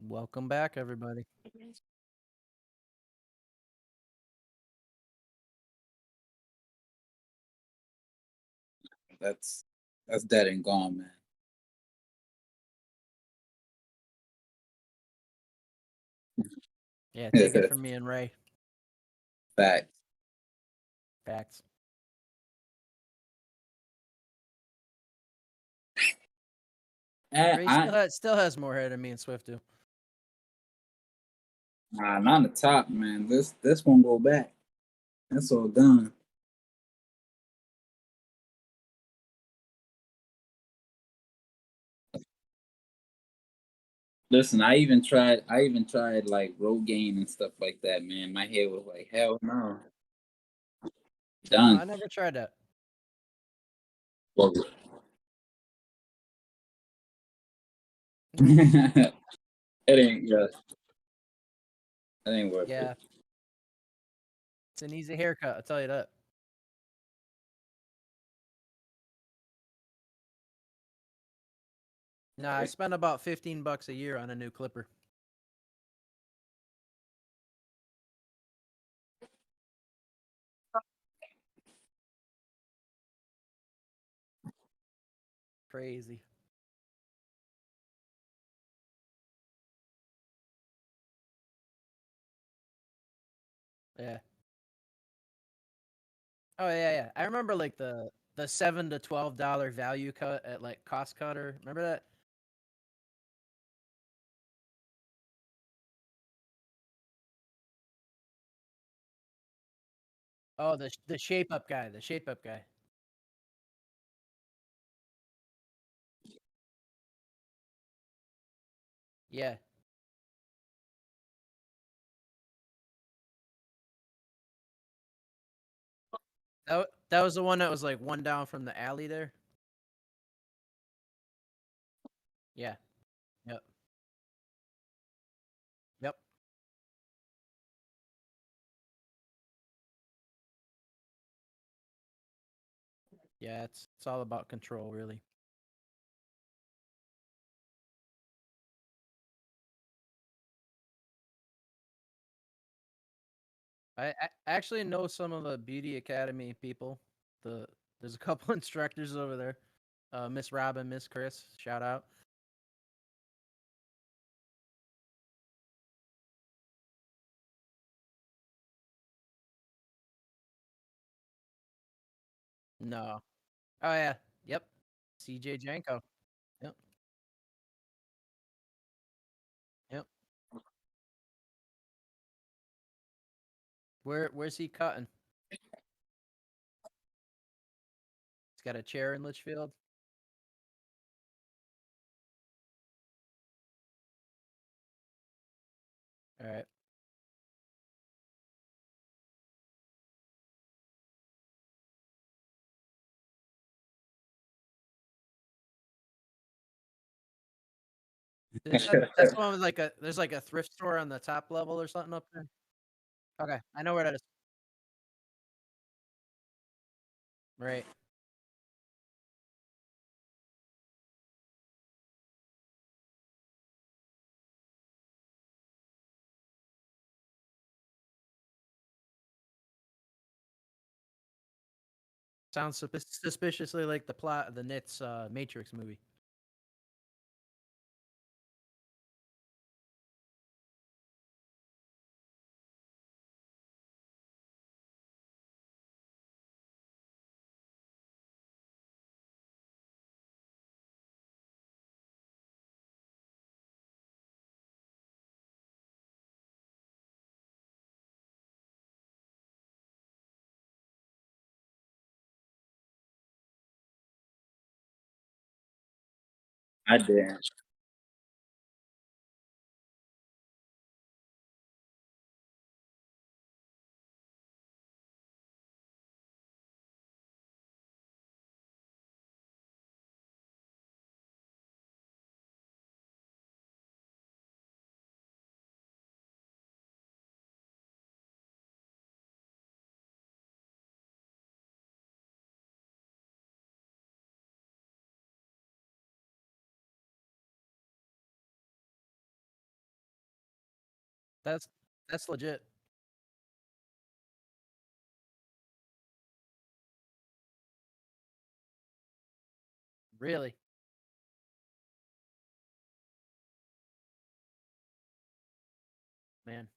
Welcome back, everybody. That's that's dead and gone, man. Yeah, take it from me and Ray. Fact. Facts. And Ray I still has more hair than me and Swift do. Nah, not on the top, man. This one go back. That's all done. Listen, I even tried like Rogaine and stuff like that, man. My hair was like, hell no. Oh, Done. I never tried that. Well, Mm, it ain't yeah, it ain't worth it. yeah, it's an easy haircut. I'll tell you that. Nah, I spent about $15 a year on a new clipper. Crazy. Yeah. Oh yeah, yeah. I remember like the $7 to $12 value cut at like Cost Cutter. Remember that? Oh, the shape up guy. The shape up guy. Yeah. That was the one that was like one down from the alley there. Yeah. Yep. Yep. Yeah, it's all about control, really. I actually know some of the beauty academy people. There's a couple instructors over there. Miss Robin, Miss Chris, shout out. No. Oh yeah. Yep. CJ Janko. Yep. Yep. Where's he cutting? He's got a chair in Litchfield. All right. That's the one with like a there's like a thrift store on the top level or something up there. Okay, I know where that is. Right. Sounds suspiciously like the plot of the Knits Matrix movie. I did. That's legit. Really, man.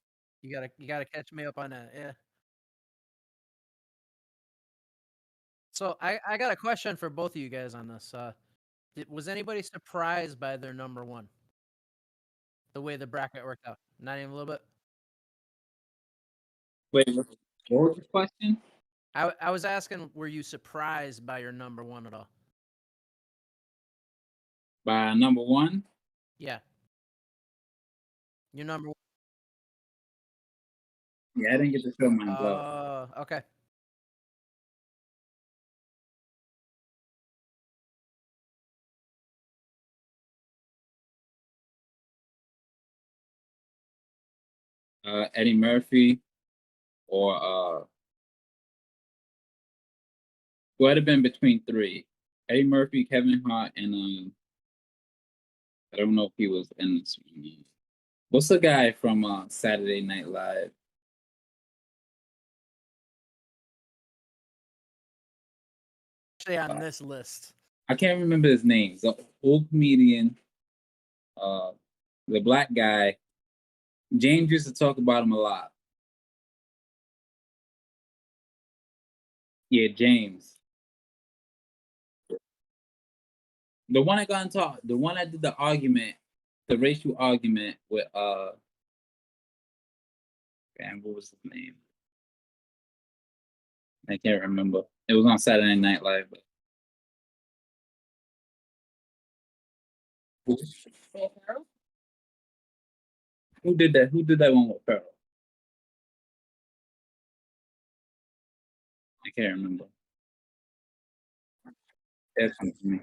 You gotta catch me up on that. Yeah. So I got a question for both of you guys on this. Was anybody surprised by their number one? The way the bracket worked out? Not even a little bit. Wait, what was the question? I was asking, were you surprised by your number one at all? By number one? Yeah, your number. Yeah, I didn't get to show mine up. Okay. Eddie Murphy or well, it'd have been between three. Eddie Murphy, Kevin Hart, and I don't know if he was in this one. What's the guy from Saturday Night Live? Actually, on this list. I can't remember his name. The old comedian, uh, the black guy. James used to talk about him a lot. Yeah, James. The one that got into the one that did the argument, the racial argument with damn, what was his name? I can't remember. It was on Saturday Night Live. But who did that? Who did that one with Pearl? I can't remember. That's one for me.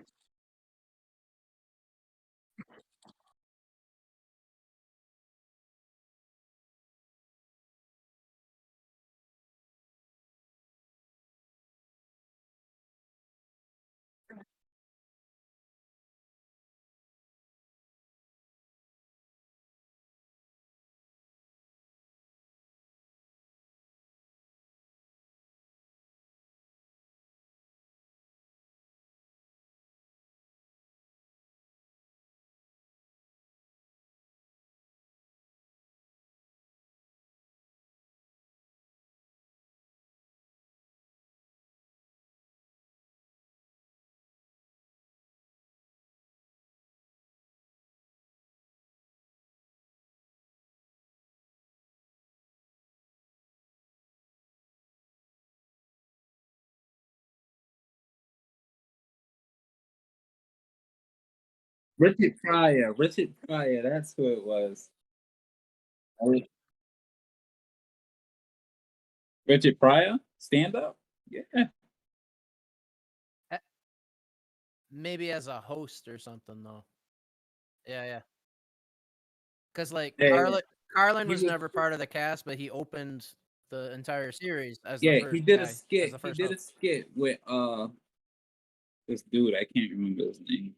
Richard Pryor. Richard Pryor. That's who it was. Richard Pryor, stand up. Yeah. Eh, maybe as a host or something though. Yeah, yeah. Because like Yeah, Carlin he was was. never part of the cast, but he opened the entire series as the Yeah, first guy, as the He first did host. a skit with this dude. I can't remember his name.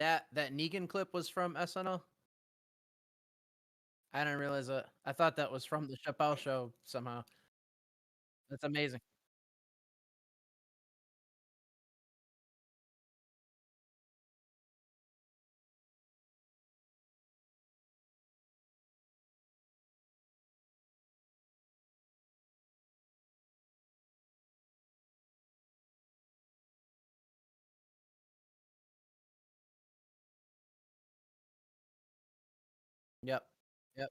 That Negan clip was from SNL. I didn't realize that. I thought that was from the Chappelle Show somehow. That's amazing. Yep. Yep.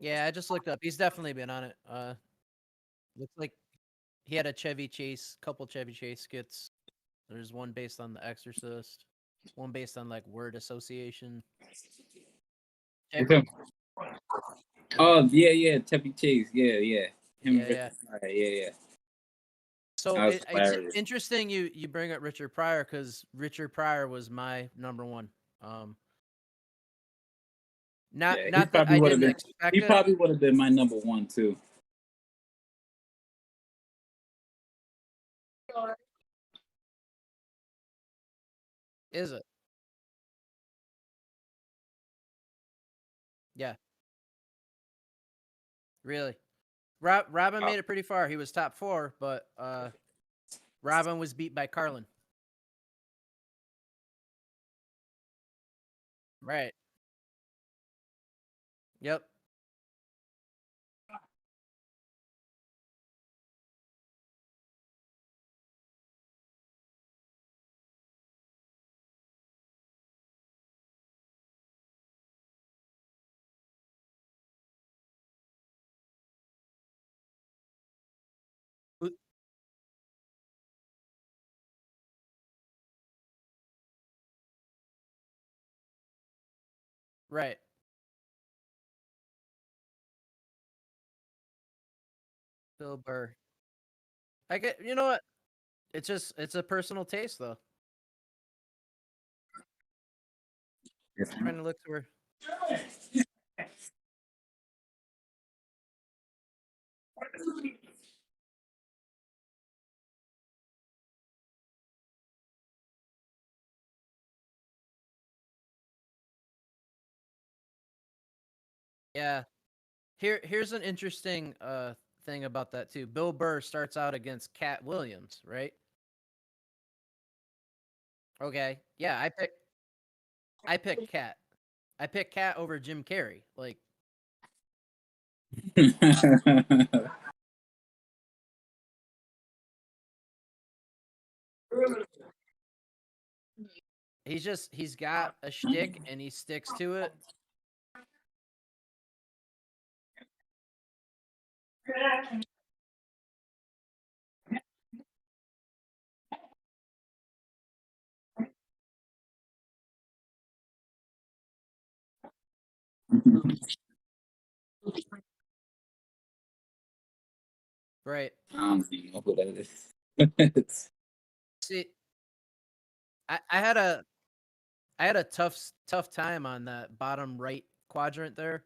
Yeah, I just looked up. He's definitely been on it. Looks like he had a Chevy Chase, couple Chevy Chase skits. There's one based on The Exorcist, one based on like word association. Okay. Oh yeah, Chevy Chase. Yeah. Him Yeah, and yeah. Richard Pryor. Yeah. So That was it's hilarious. interesting you bring up Richard Pryor because Richard Pryor was my number one. Yeah, he Not that probably I would have didn't been. He expect it. probably would have been my number one too. Is it? Yeah, really. Robin Uh, made it pretty far. He was top four, but Robin was beat by Carlin. Right. Yep. Who- Right. Bill Burr. I get. You know what? It's a personal taste though. Trying to look through. Yeah. Here's an interesting thing about that too. Bill Burr starts out against Cat Williams, right? Okay. Yeah, I picked Cat. I picked Cat over Jim Carrey. Like he's got a shtick and he sticks to it. Right. I don't even know who that is. See, I had a tough time on that bottom right quadrant there.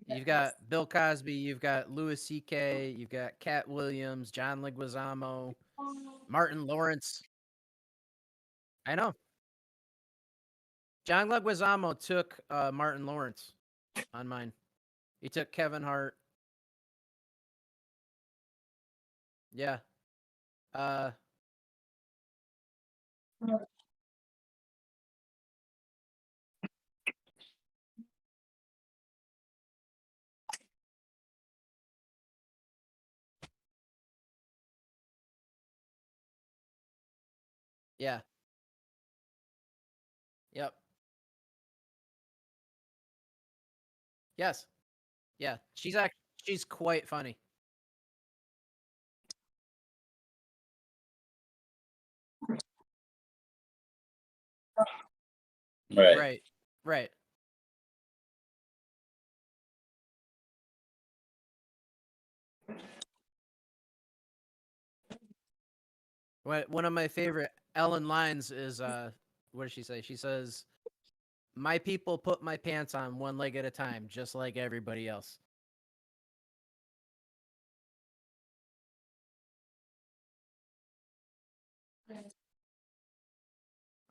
You've got Bill Cosby, you've got Louis C.K., you've got Cat Williams, John Leguizamo, Martin Lawrence. I know. John Leguizamo took Martin Lawrence on mine. He took Kevin Hart. Yeah. Uh yeah. Yep. Yes. Yeah. She's quite funny. Right. Right. Right. One of my favorite Ellen lines is what does she say? She says, "My people put my pants on one leg at a time, just like everybody else."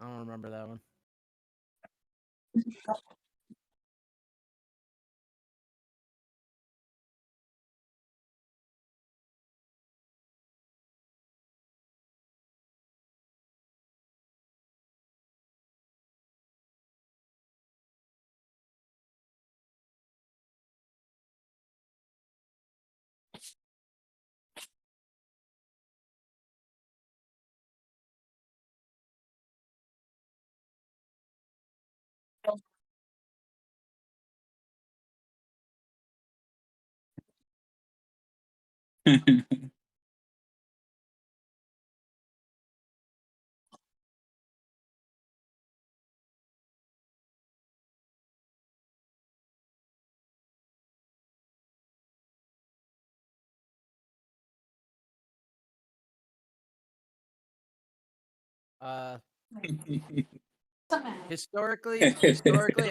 I don't remember that one. Uh, historically,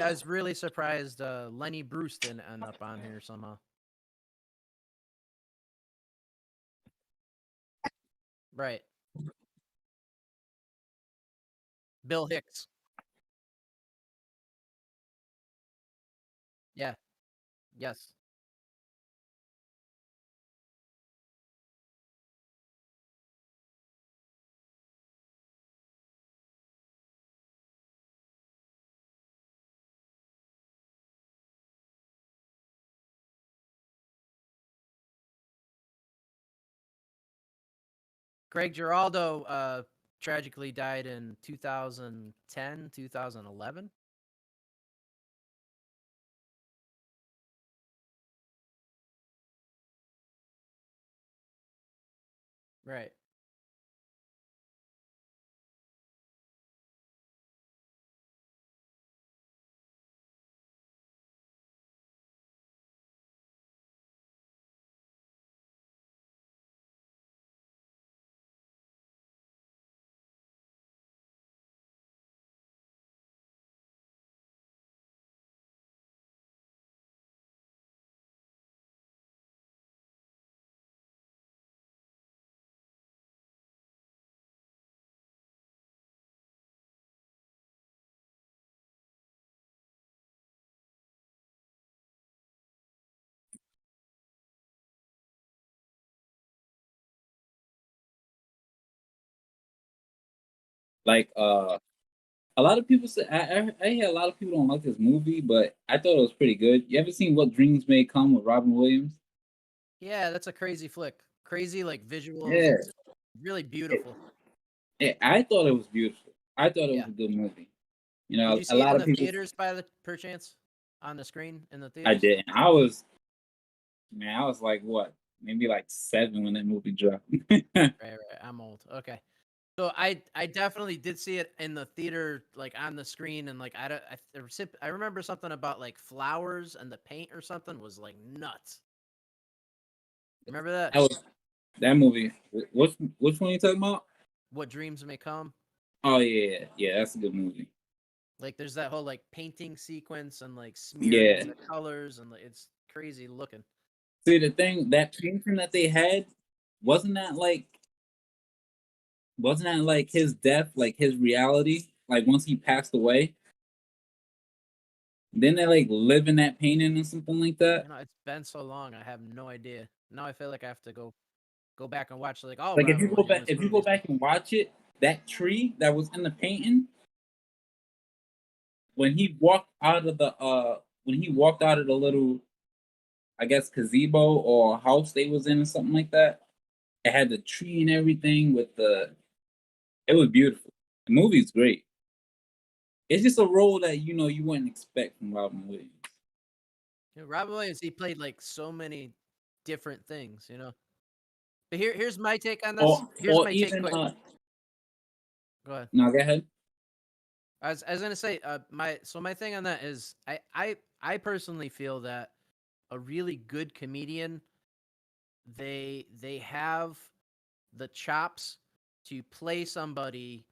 I was really surprised Lenny Bruce didn't end up on here somehow. Right. Bill Hicks. Yeah. Yes. Greg Giraldo tragically died in 2010, 2011. Right. Like a lot of people say I hear a lot of people don't like this movie, but I thought it was pretty good. You ever seen What Dreams May Come with Robin Williams? Yeah, that's a crazy flick. Crazy like visuals. Yeah, It's really beautiful. I thought it was beautiful. I thought it was Yeah. a good movie. You Did know, you a see it lot in of the people. theaters by the perchance? On the screen in the I theaters? didn't. I was man. I was like what, maybe like 7 when that movie dropped. Right, right. I'm old. Okay. So I definitely did see it in the theater, like on the screen, and like I remember something about like flowers and the paint or something was like nuts. Remember that? That was that movie. Which one you talking about? What dreams may come. Oh yeah, yeah. That's a good movie. Like there's that whole like painting sequence and like smearing Yeah. the colors and like, it's crazy looking. See the thing that painting that they had wasn't that like wasn't that like his death, like his reality, like once he passed away. Didn't they like live in that painting or something like that? You know, it's been so long. I have no idea. Now I feel like I have to go back and watch like all Like Robin Williams if you go movies. back and watch it, that tree that was in the painting when he walked out of the when he walked out of the little, I guess, gazebo or house they was in or something like that. It had the tree and everything with the. It was beautiful. The movie's great. It's just a role that you wouldn't expect from Robin Williams. You know, Robin Williams, he played like so many different things, you know. But here's my take on this. Here's Or my take even quick. Go ahead. no, go ahead. I was gonna say, my thing on that is I personally feel that a really good comedian, they have the chops to play somebody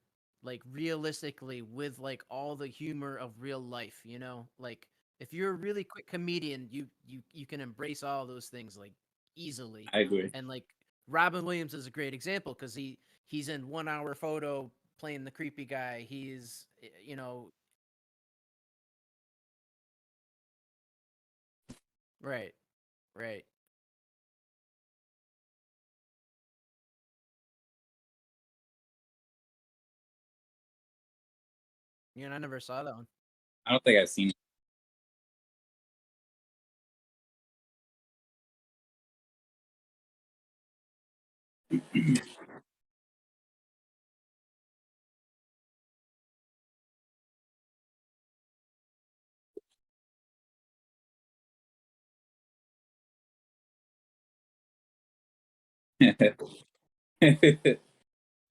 like realistically with like all the humor of real life, you know? Like if you're a really quick comedian, you can embrace all those things like easily. I agree. And like Robin Williams is a great example because he's in 1 hour photo playing the creepy guy. He's you know, right, right. You know, I never saw that one. I don't think I've seen it.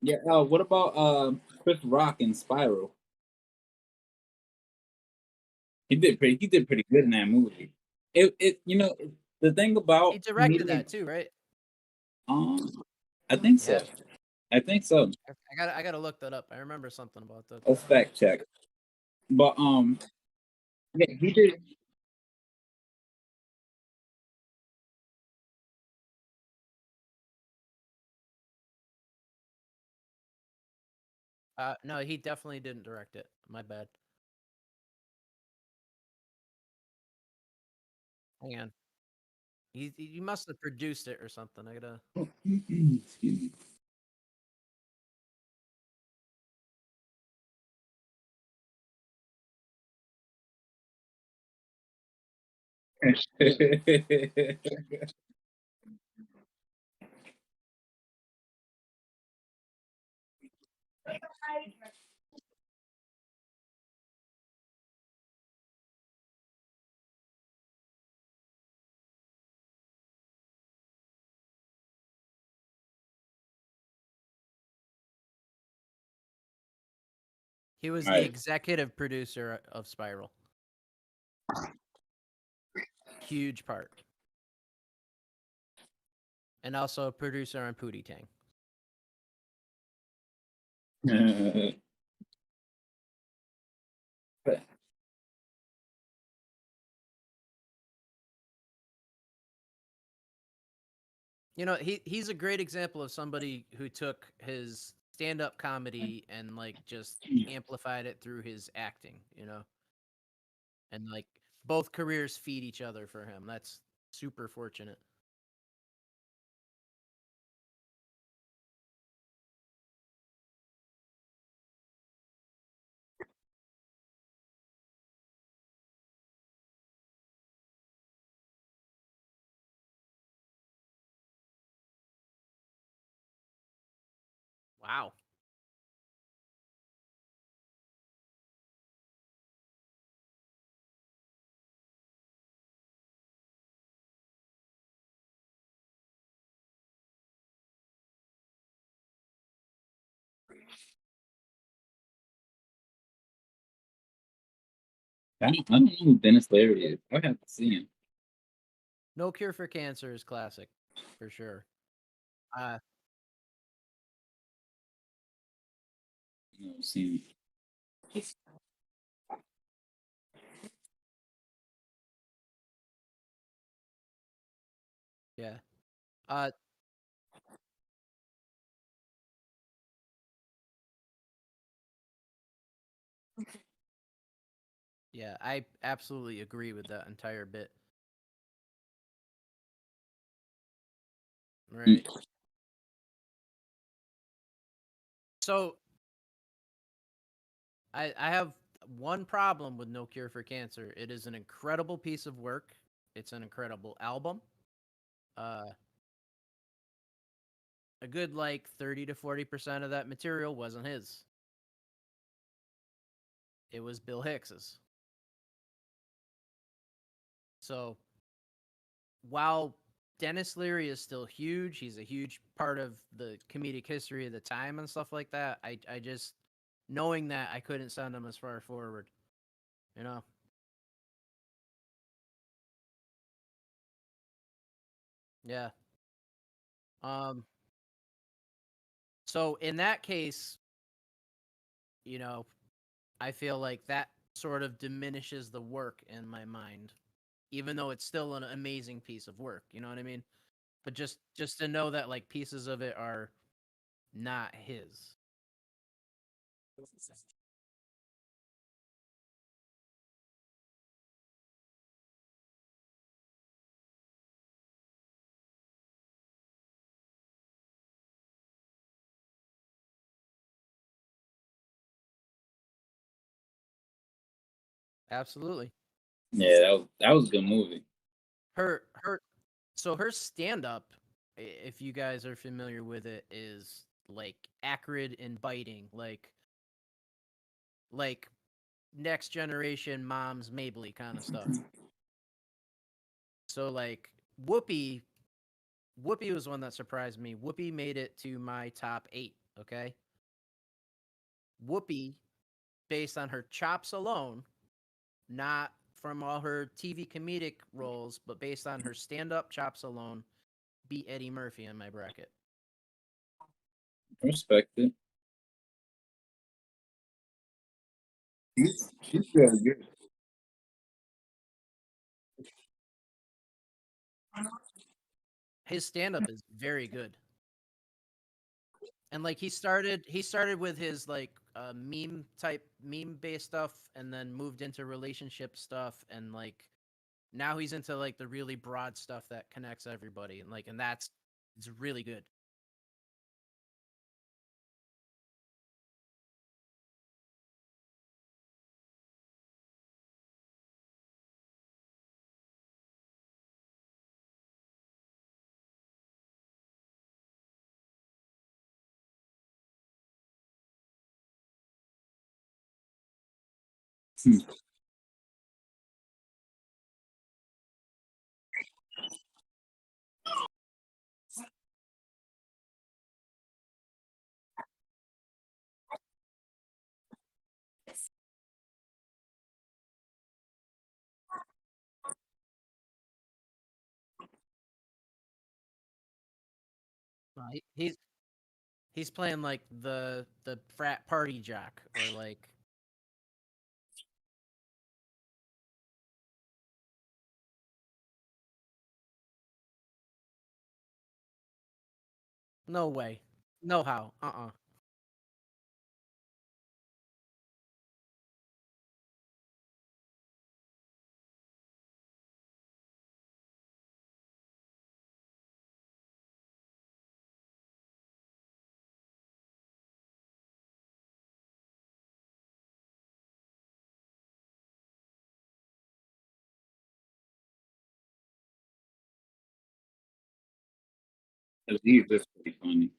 Yeah. What about Chris Rock in Spiral? He did pretty good in that movie. The thing He about directed comedic that too, right? I think so. Yeah. I think so. I gotta look that up. I remember something about that. Let's fact check. But yeah, he did. No, he definitely didn't direct it. My bad. Hang on. He must have produced it or something. I gotta. Excuse me. He was the Right. executive producer of Spiral. Huge part. And also a producer on Pootie Tang. You know, he's a great example of somebody who took his stand-up comedy and like just amplified it through his acting, you know? And like both careers feed each other for him. That's super fortunate. Wow. I don't know who Dennis Leary is. I have to see him. No Cure for Cancer is classic for sure. Uh See yeah. Uh yeah, I absolutely agree with that entire bit. him. Right. So I have one problem with No Cure for Cancer. It is an incredible piece of work. It's an incredible album. Uh, a good like 30 to 40% of that material wasn't his. It was Bill Hicks's. So while Dennis Leary is still huge, he's a huge part of the comedic history of the time and stuff like that. I just knowing that I couldn't send him as far forward, you know. Yeah. Um so in that case, you know, I feel like that sort of diminishes the work in my mind, even though it's still an amazing piece of work. You know what I mean? But just to know that like pieces of it are not his. Absolutely. Yeah, that was a good movie. Her so her stand up, if you guys are familiar with it, is like acrid and biting, like next generation moms Mabley kind of stuff. So like Whoopi Whoopi was one that surprised me. Whoopi made it to my top 8. Okay, Whoopi, based on her chops alone, not from all her TV comedic roles, but based on her stand-up chops alone, beat Eddie Murphy in my bracket. Respect it. She's really good. His stand-up is very good. And like he started with his like meme based stuff and then moved into relationship stuff and like now he's into like the really broad stuff that connects everybody and like and that's it's really good. Hmm. He's playing like the frat party jock or like no way. No how. Uh-uh. He's just pretty funny.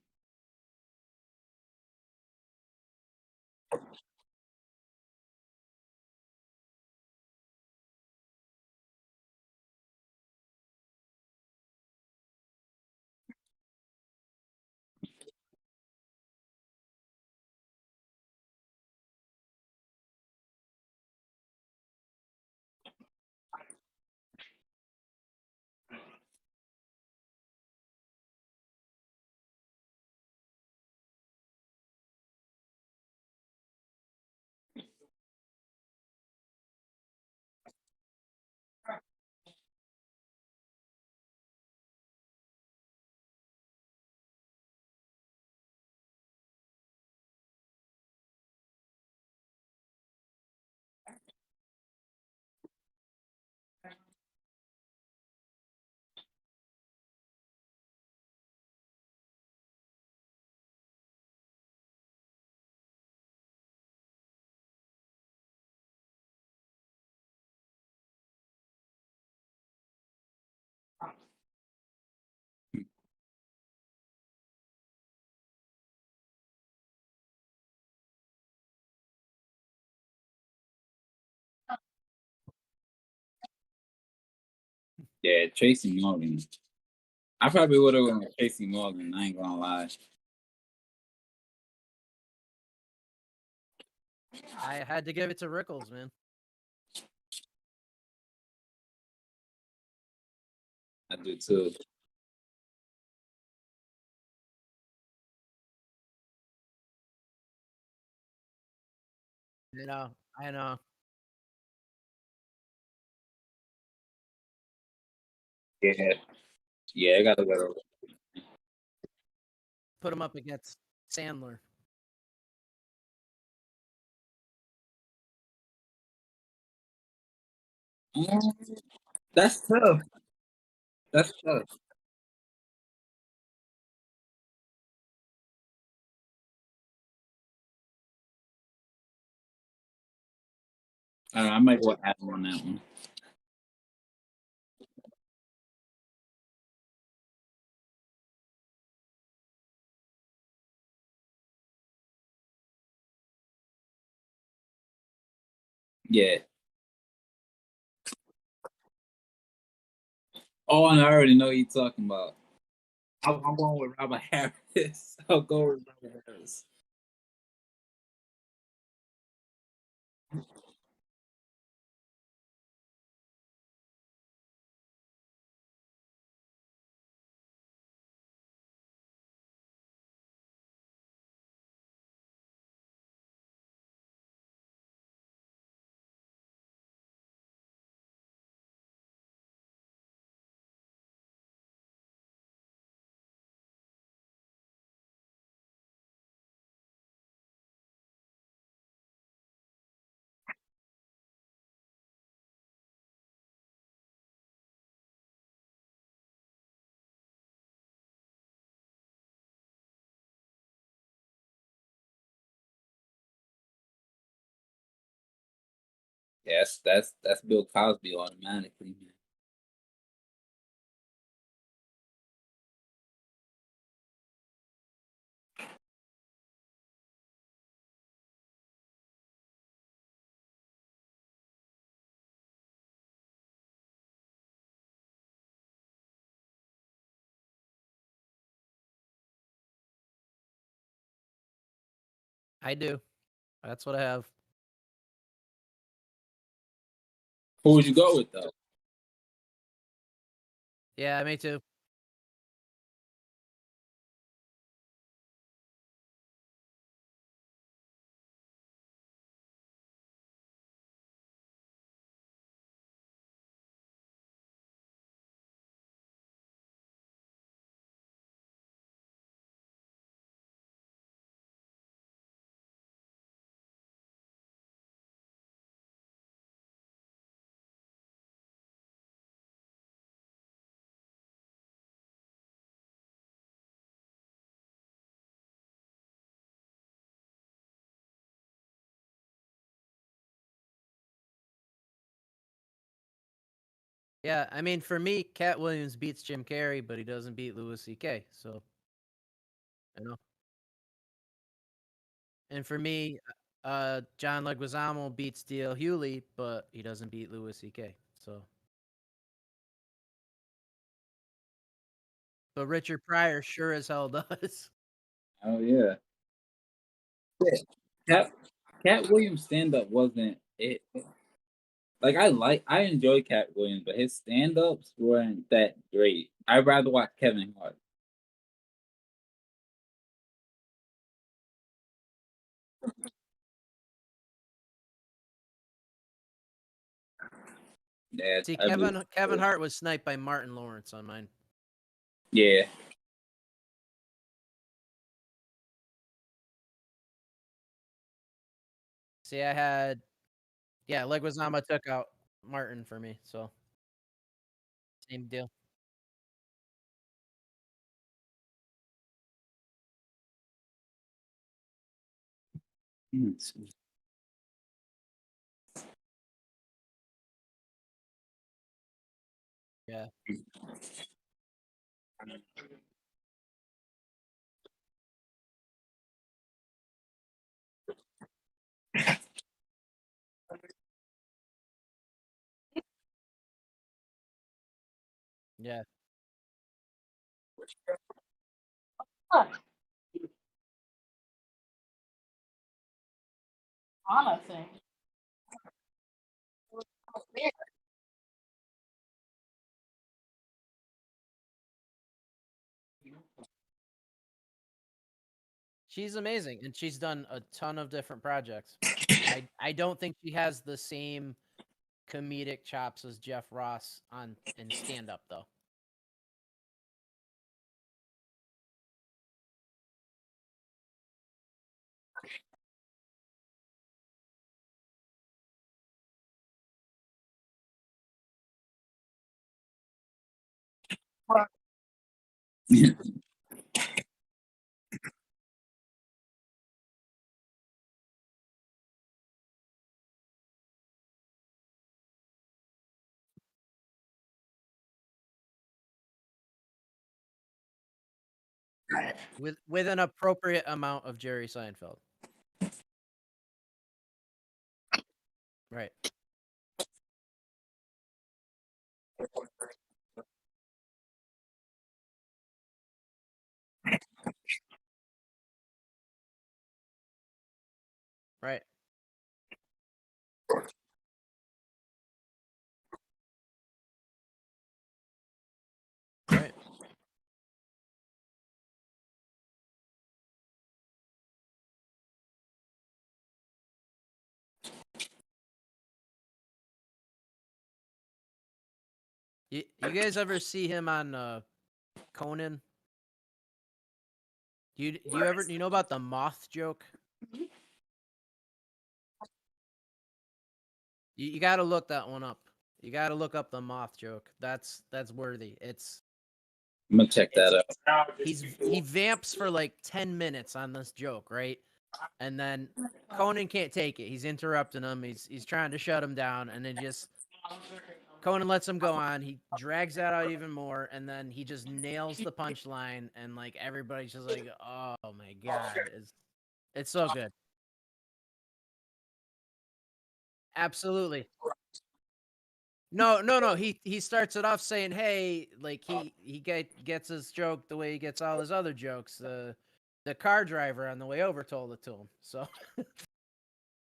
Yeah, Tracy Morgan. I probably would have went with Tracy Morgan. I ain't gonna lie. I had to give it to Rickles, man. I do too. You know, I know. Yeah, yeah, I gotta go. Put him up against Sandler. That's tough. That's tough. I might go Adam on that one. Yeah. Oh, and I already know what you're talking about. I'm going with Robert Harris. I'll go with Robert Harris. Yes, that's Bill Cosby automatically, man. I do. That's what I have. Who would you go with though? Yeah, me too. Yeah, I mean, for me, Cat Williams beats Jim Carrey, but he doesn't beat Louis C.K. So, you know. And for me, John Leguizamo beats D.L. Hewley, but he doesn't beat Louis C.K. So, but Richard Pryor sure as hell does. Oh yeah. Yeah. Cat Cat Williams stand up wasn't it. Like I enjoy Cat Williams, but his stand ups weren't that great. I'd rather watch Kevin Hart. Yeah, See, I believe. Kevin Hart was sniped by Martin Lawrence on mine. Yeah. See, I had Leguizamo took out Martin for me, so same deal. Hmm. Yeah, yeah. Huh, Anna thing. She's amazing, and she's done a ton of different projects. I don't think she has the same comedic chops as Jeff Ross on in stand up though. With an appropriate amount of Jerry Seinfeld. Right. Right. Right. You guys ever see him on Conan? Do you know about the moth joke? You got to look that one up. You got to look up the moth joke. That's worthy. I'm gonna check that out. He vamps for like 10 minutes on this joke, right? And then Conan can't take it. He's interrupting him. He's trying to shut him down, and then just Conan lets him go on. He drags that out even more, and then he just nails the punchline, and like everybody's just like, "Oh my god, it's so good." Absolutely. No. He starts it off saying, "Hey, like gets his joke the way he gets all his other jokes. The car driver on the way over told it to him." So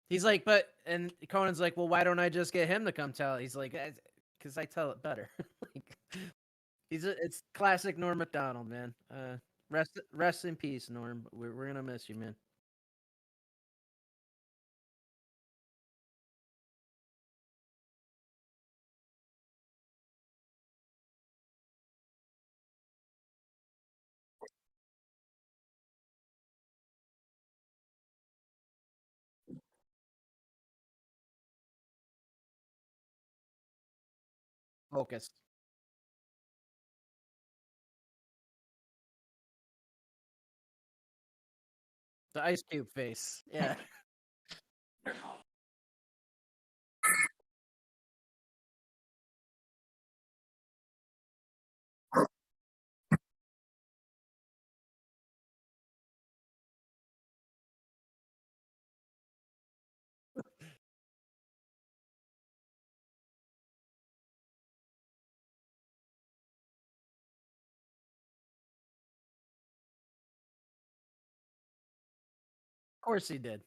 he's like, and Conan's like, "Well, why don't I just get him to come tell it?" He's like, "Because I tell it better." Like, it's classic Norm Macdonald, man. Rest in peace, Norm. We're gonna miss you, man. Focus. The ice cube face. Yeah. Of course he did.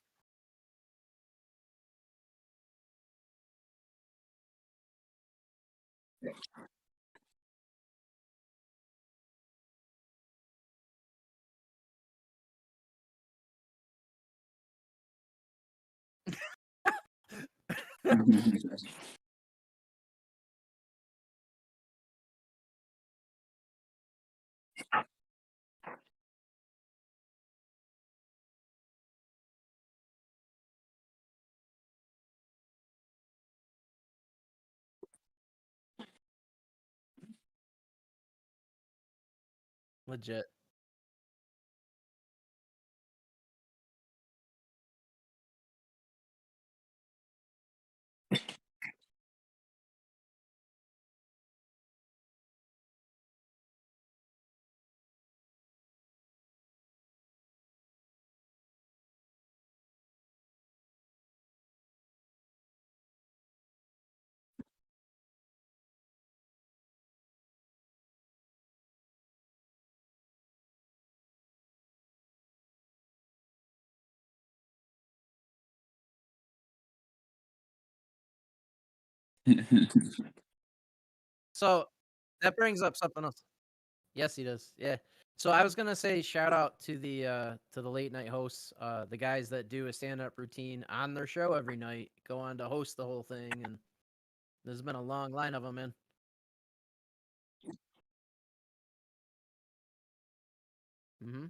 Legit. So that brings up something else. Yes, he does. Yeah. So I was gonna say shout out to the late night hosts, the guys that do a stand up routine on their show every night, go on to host the whole thing, and there's been a long line of them, man. Hmm.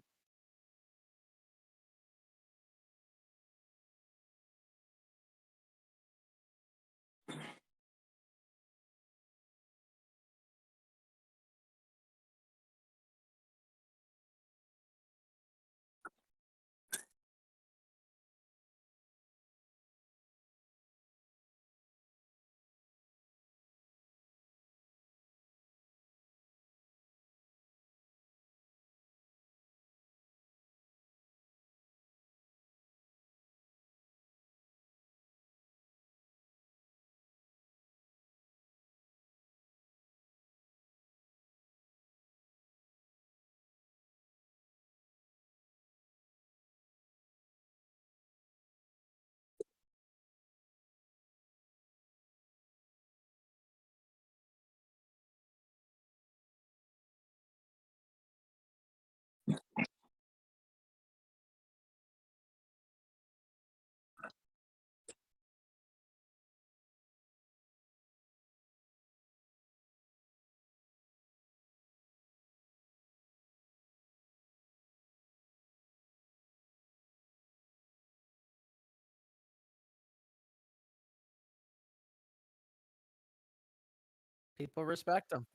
People respect him.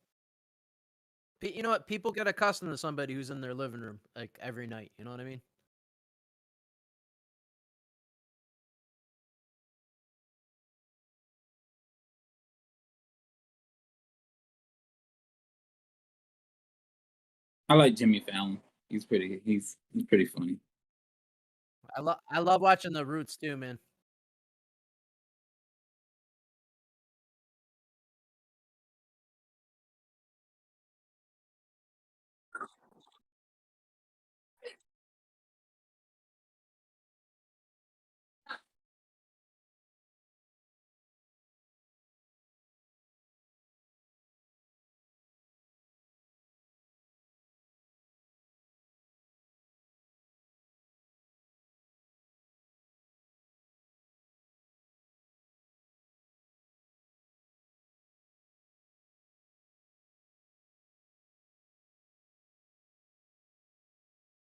You know what? People get accustomed to somebody who's in their living room like every night. You know what I mean? I like Jimmy Fallon. He's pretty funny. I love watching the Roots too, man.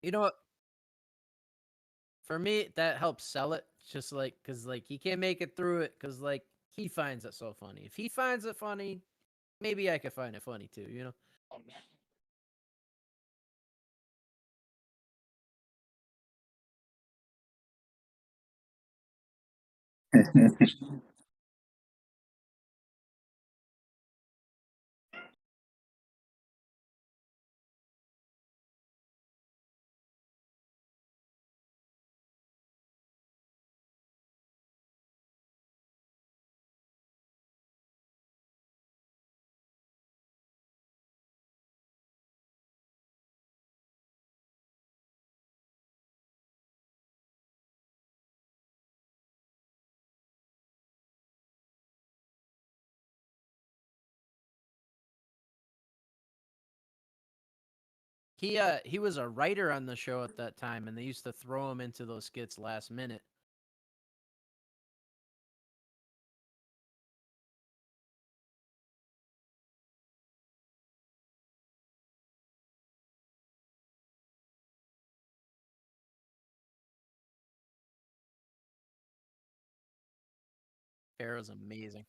You know what? For me, that helps sell it. Just like because like he can't make it through it because like he finds it so funny. If he finds it funny, maybe I could find it funny too. You know? He was a writer on the show at that time, and they used to throw him into those skits last minute. Pharaoh's amazing.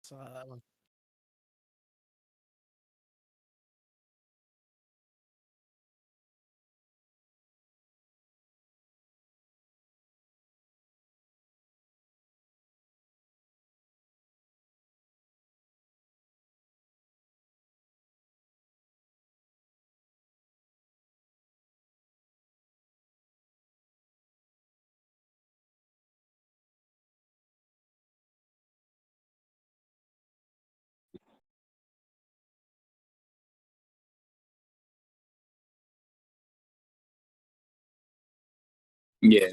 Saw that one. Yeah.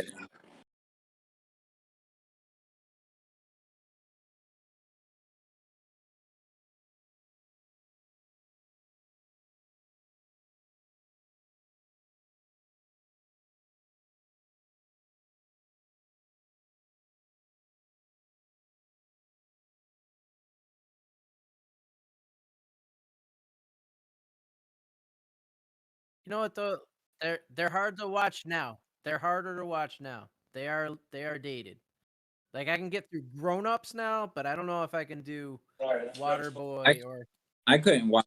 You know what though? They're hard to watch now. They're harder to watch now. They are dated. Like I can get through Grown Ups now, but I don't know if I can do I Waterboy or I couldn't watch.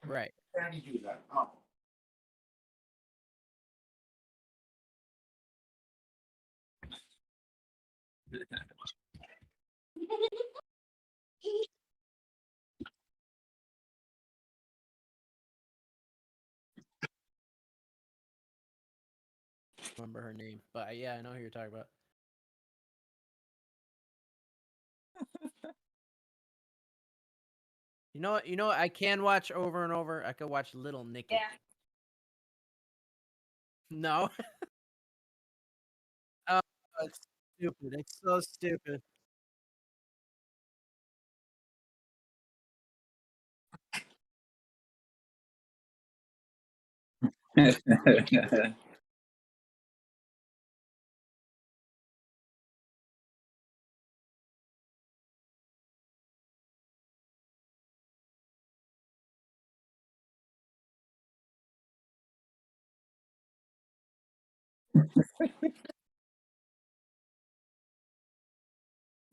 right. Remember her name, but yeah, I know who you're talking about. You know what? You know what? I can watch over and over. I could watch Little Nicky. Yeah. No. Oh, it's stupid. It's so stupid.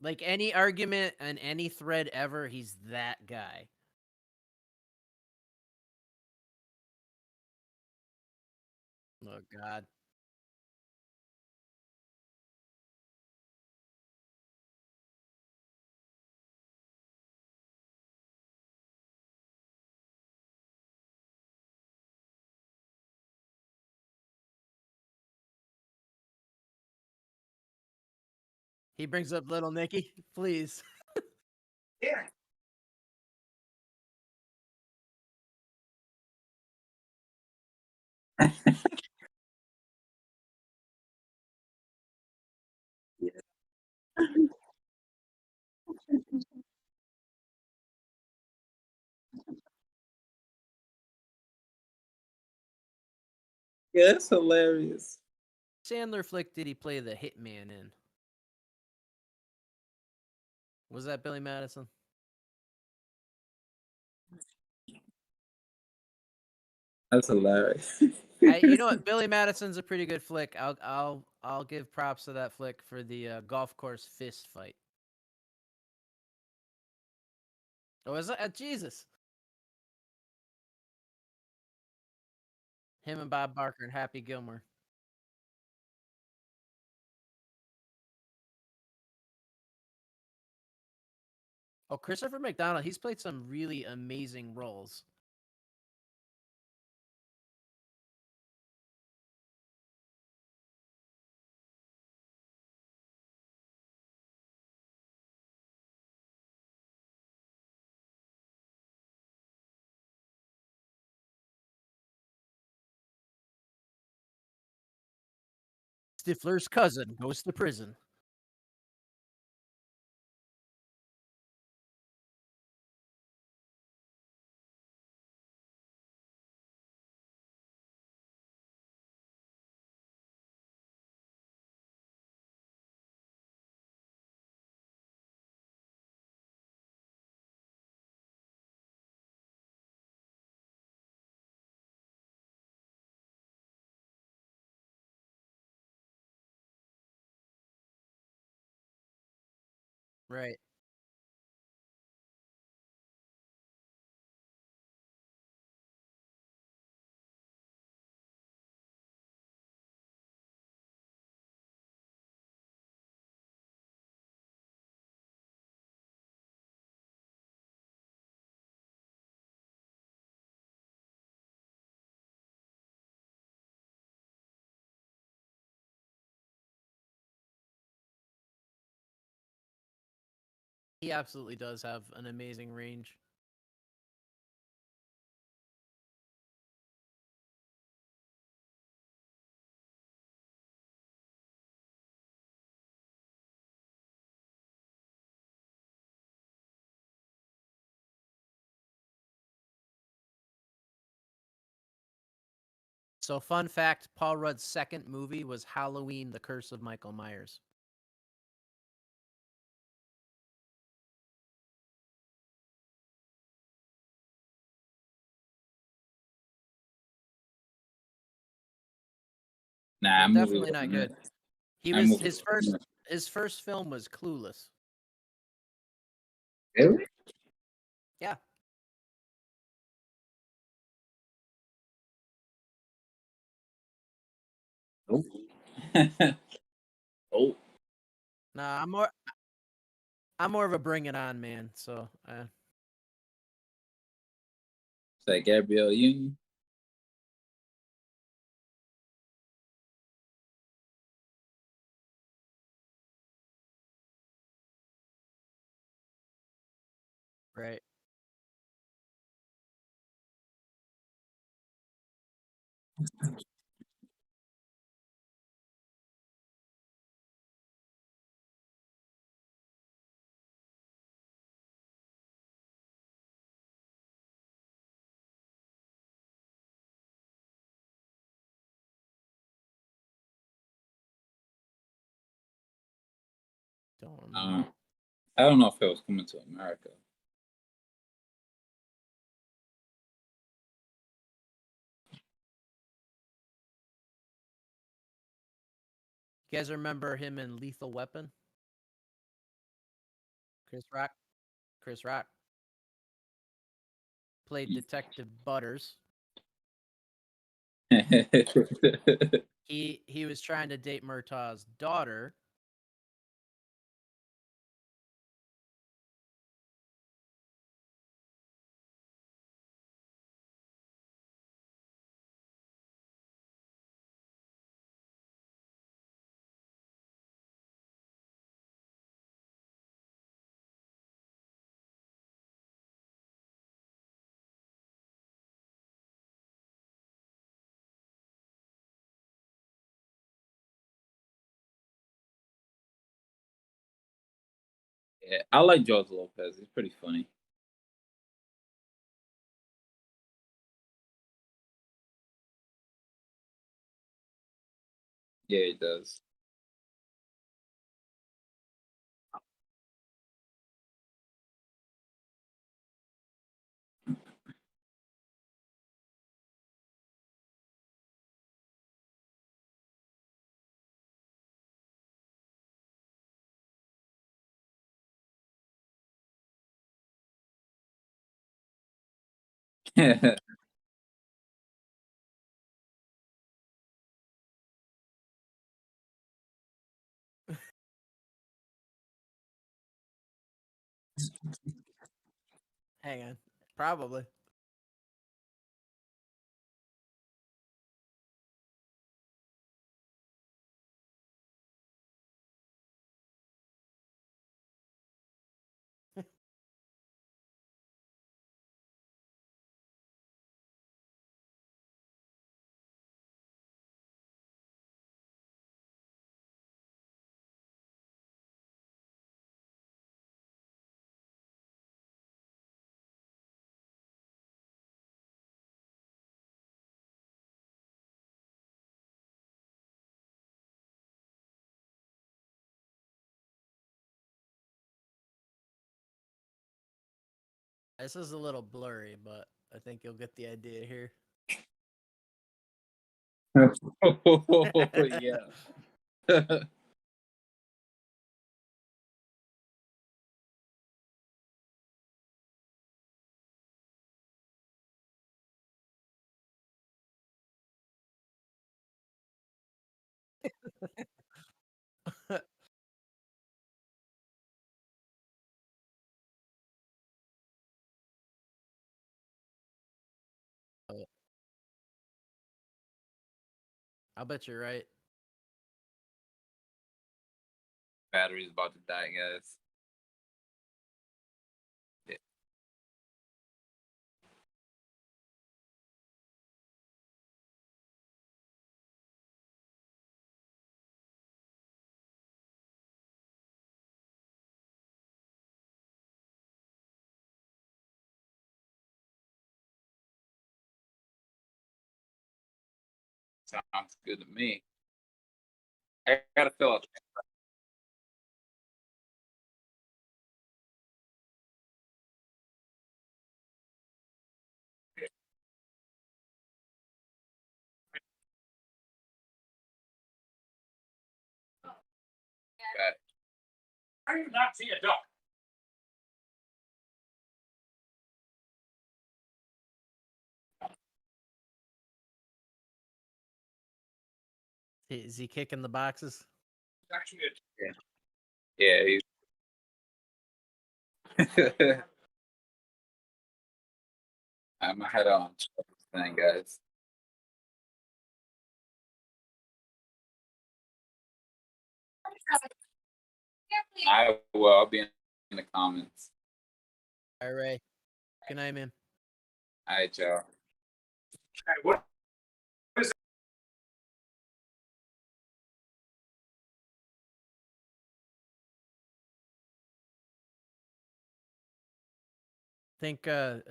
Like any argument and any thread ever, he's that guy. Oh God. He brings up Little Nicky. Please. Yeah, that's hilarious. Sandler flick did he play the hitman in? Was that Billy Madison? That's hilarious. You know what? Billy Madison's a pretty good flick. I'll give props to that flick for the golf course fist fight. Oh, is that Jesus? Him and Bob Barker and Happy Gilmore. Oh, Christopher McDonald. He's played some really amazing roles. Stifler's cousin goes to prison. Right. He absolutely does have an amazing range. So, fun fact: Paul Rudd's second movie was Halloween: The Curse of Michael Myers. Nah, Well, that movie definitely not wasn't good. it. He That was movie his wasn't it. first film was Clueless. Really? Yeah. Oh. Oh. Nah, I'm more of a Bring It On man. So, It's like Gabrielle Union. right. Don't remember. I don't know if it was Coming to America. You guys remember him in Lethal Weapon? Chris Rock. Chris Rock played Detective Butters. He was trying to date Murtaugh's daughter. Yeah, I like George Lopez. He's pretty funny. Yeah, he does. Hang on. Probably. This is a little blurry, but I think you'll get the idea here. Yeah. Oh, I'll bet you're right. Battery's about to die, guys. Sounds good to me. I gotta fill out. That. I do not see a duck. Is he kicking the boxes? It's actually a Yeah. I'm gonna head on to this thing, guys. I will. I'll be in the comments. All right, Ray. Good night, man. All right, y'all. Hey, what? Think a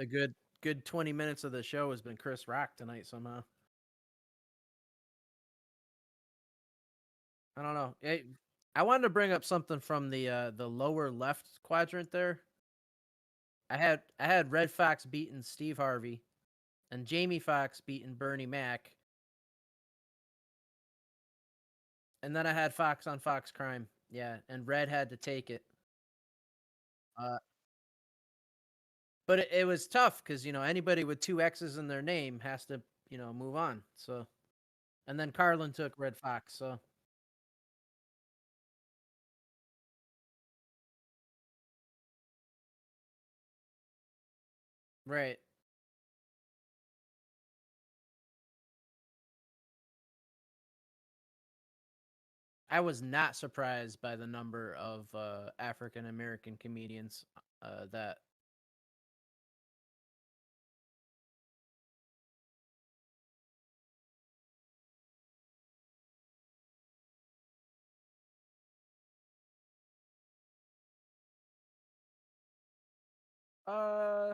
good 20 minutes of the show has been Chris Rock tonight somehow. I don't know. I wanted to bring up something from the lower left quadrant there. I had Red Fox beating Steve Harvey, and Jamie Foxx beating Bernie Mac, and then I had Fox on Fox Crime. Yeah, and Red had to take it. Uh, but it was tough because anybody with two X's in their name has to move on. So, and then Carlin took Red Fox. So right. I was not surprised by the number of African American comedians that. Uh,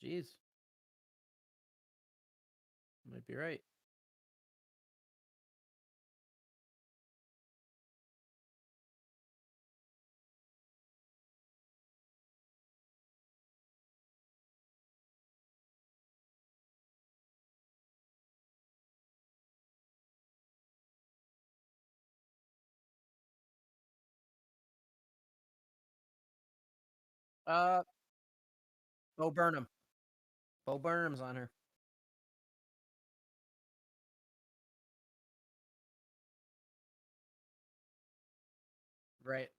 Jeez, might be right. Uh, Bo Burnham. Bo Burnham's on her. Right.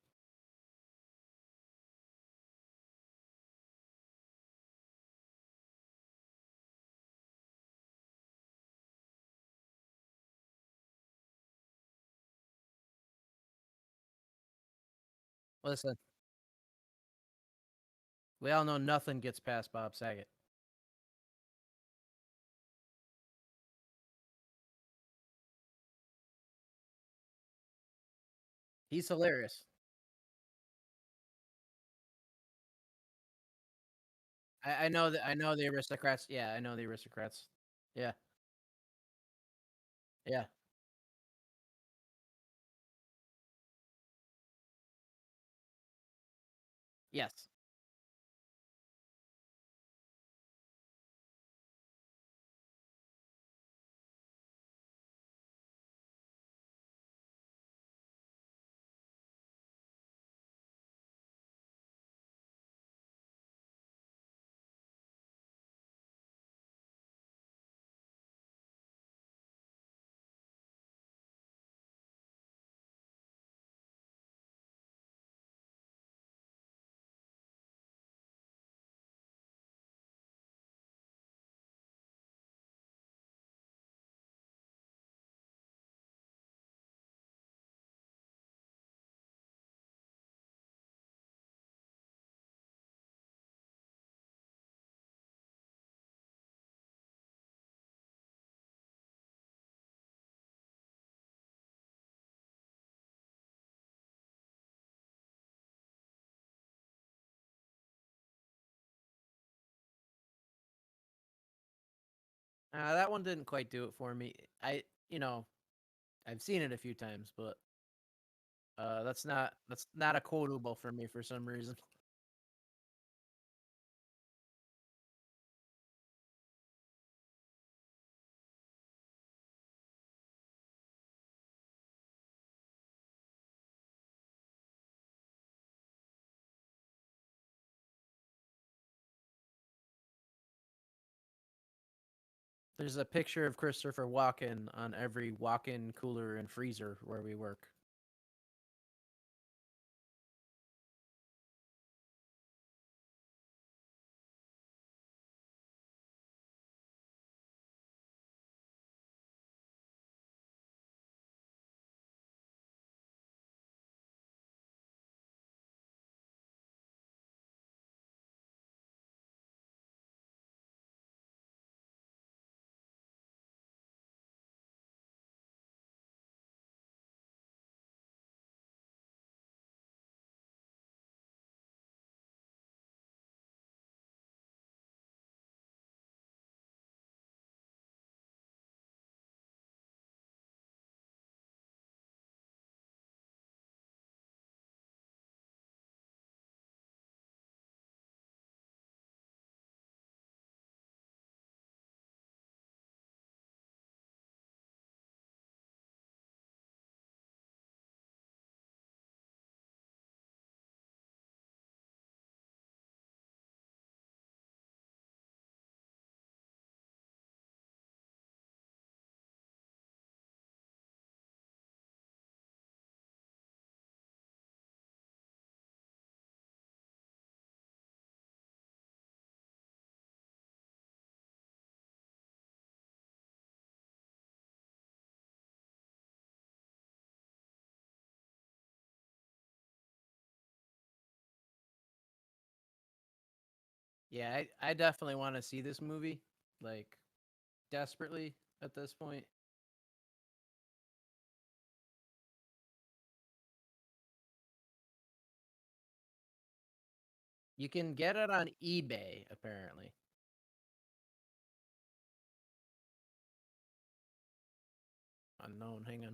Listen, we all know nothing gets past Bob Saget. He's hilarious. I know that. I know the aristocrats. Yeah, I know the aristocrats. Yeah, yeah. Yes. That one didn't quite do it for me. I've seen it a few times, but that's not a quotable for me for some reason. There's a picture of Christopher Walken on every walk-in cooler and freezer where we work. Yeah, I definitely want to see this movie, like, desperately at this point. You can get it on eBay, apparently. Unknown, hang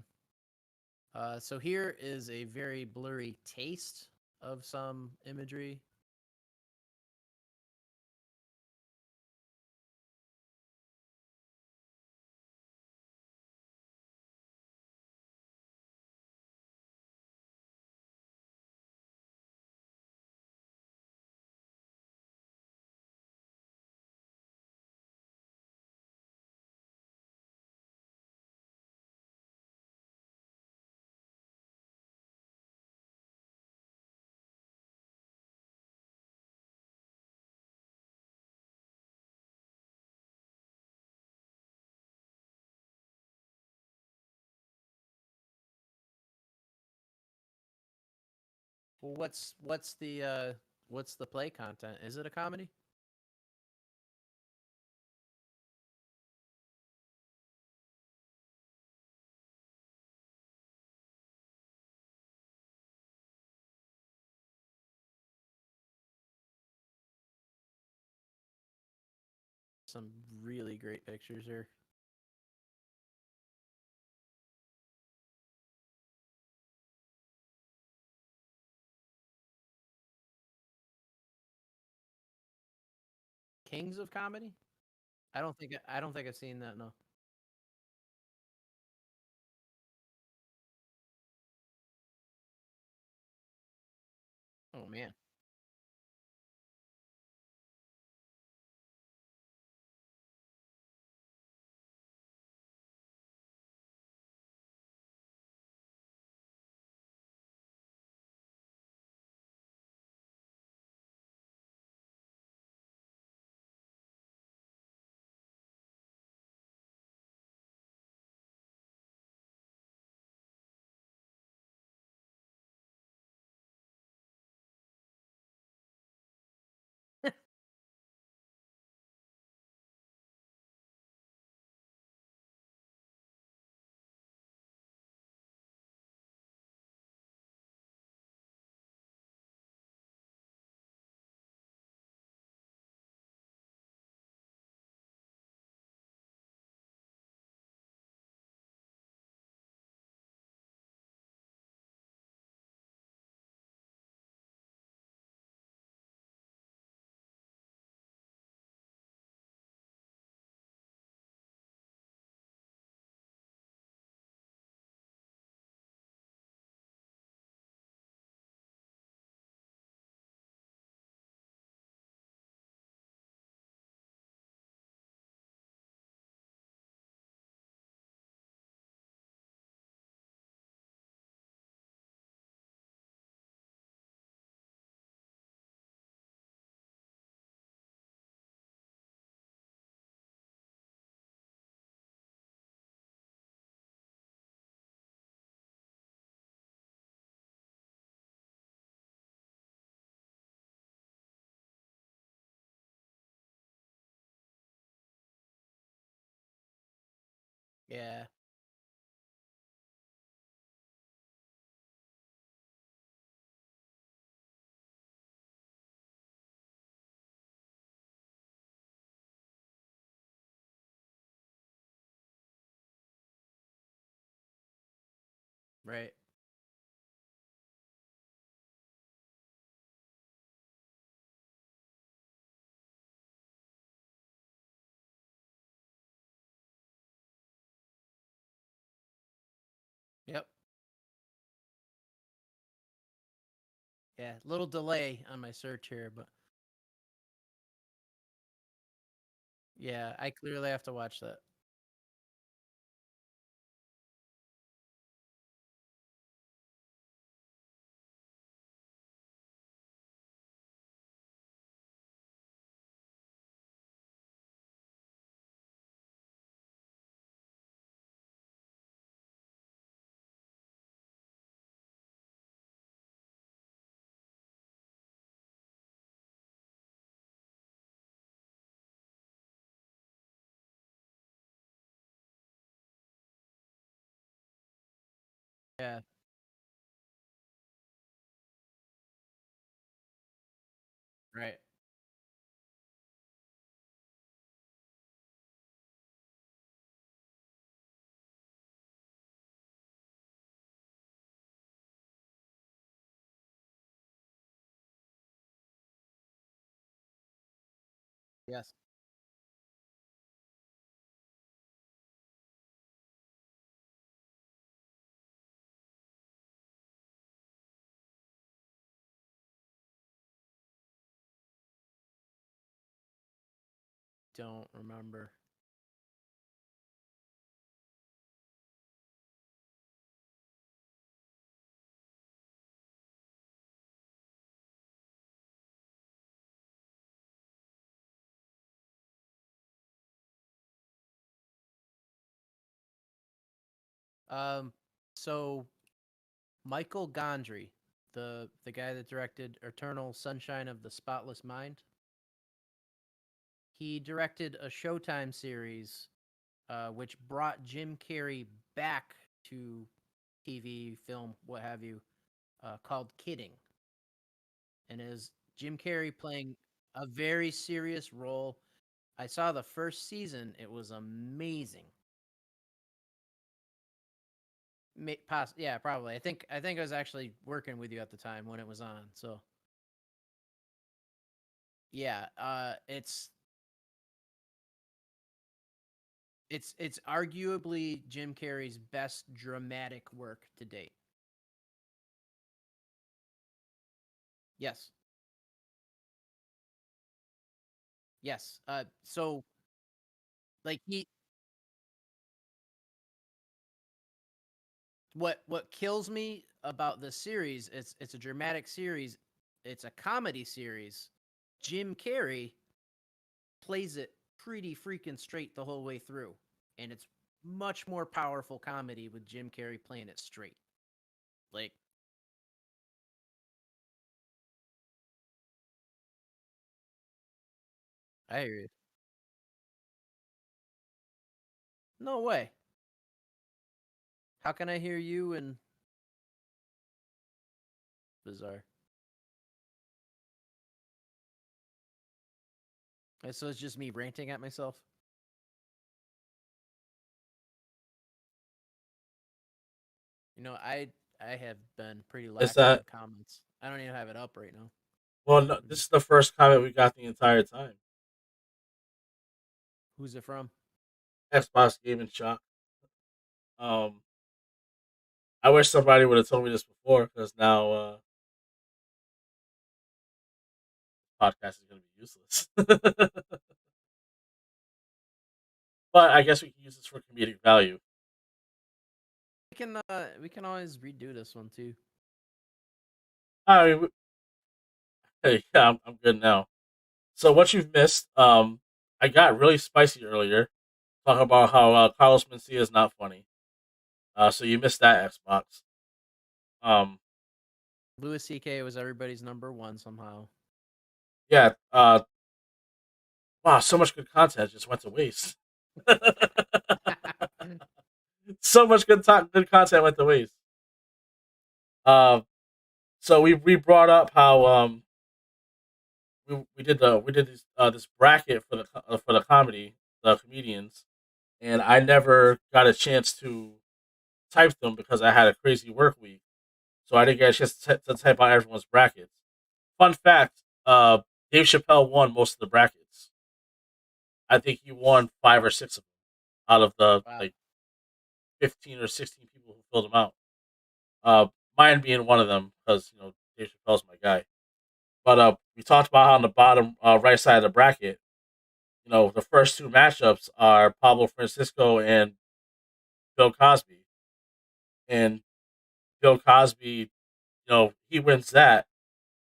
on. So here is a very blurry taste of some imagery. Well, what's the play content? Is it a comedy? Some really great pictures here. Kings of Comedy? I don't think I've seen that, no. Oh man. Yeah. Right. Yep. Yeah. Little delay on my search here, but yeah, I clearly have to watch that. Yeah. Right. Yes. Don't remember. Um. So Michael Gondry, the guy that directed Eternal Sunshine of the Spotless Mind, he directed a Showtime series, which brought Jim Carrey back to TV, film, what have you, called Kidding, and is Jim Carrey playing a very serious role. I saw the first season; it was amazing. Yeah, probably. I think I was actually working with you at the time when it was on. So yeah, it's arguably Jim Carrey's best dramatic work to date. Yes, yes. So like what kills me about the series? It's a dramatic series. It's a comedy series. Jim Carrey plays it pretty freaking straight the whole way through, and it's much more powerful comedy with Jim Carrey playing it straight. Like I hear you. No way. How can I hear you and bizarre? So it's just me ranting at myself. I have been pretty Is lax on that comments. I don't even have it up right now. well? No, this is the first comment we got the entire time. Who's it from? Xbox Gaming Shock. Um, I wish somebody would have told me this before because now podcast is going to be useless. But I guess we can use this for comedic value. We can always redo this one too. I mean, hey, yeah, I'm good now. So what you've missed, I got really spicy earlier, talking about how Carlos Mencia is not funny. So you missed that Xbox. Um, Louis C.K. was everybody's number one somehow. yeah. Wow, so much good content just went to waste. So much good content went to waste. So we brought up how we did this bracket for the comedians, and I never got a chance to type them because I had a crazy work week, so I didn't get a chance to type out everyone's brackets. Fun fact: Dave Chappelle won most of the brackets. I think he won 5 or 6 of them out of the Wow. like 15 or 16 people who filled them out. Mine being one of them because Dave Chappelle's my guy. But we talked about how on the bottom right side of the bracket, the first 2 matchups are Pablo Francisco and Bill Cosby, and Bill Cosby, he wins that.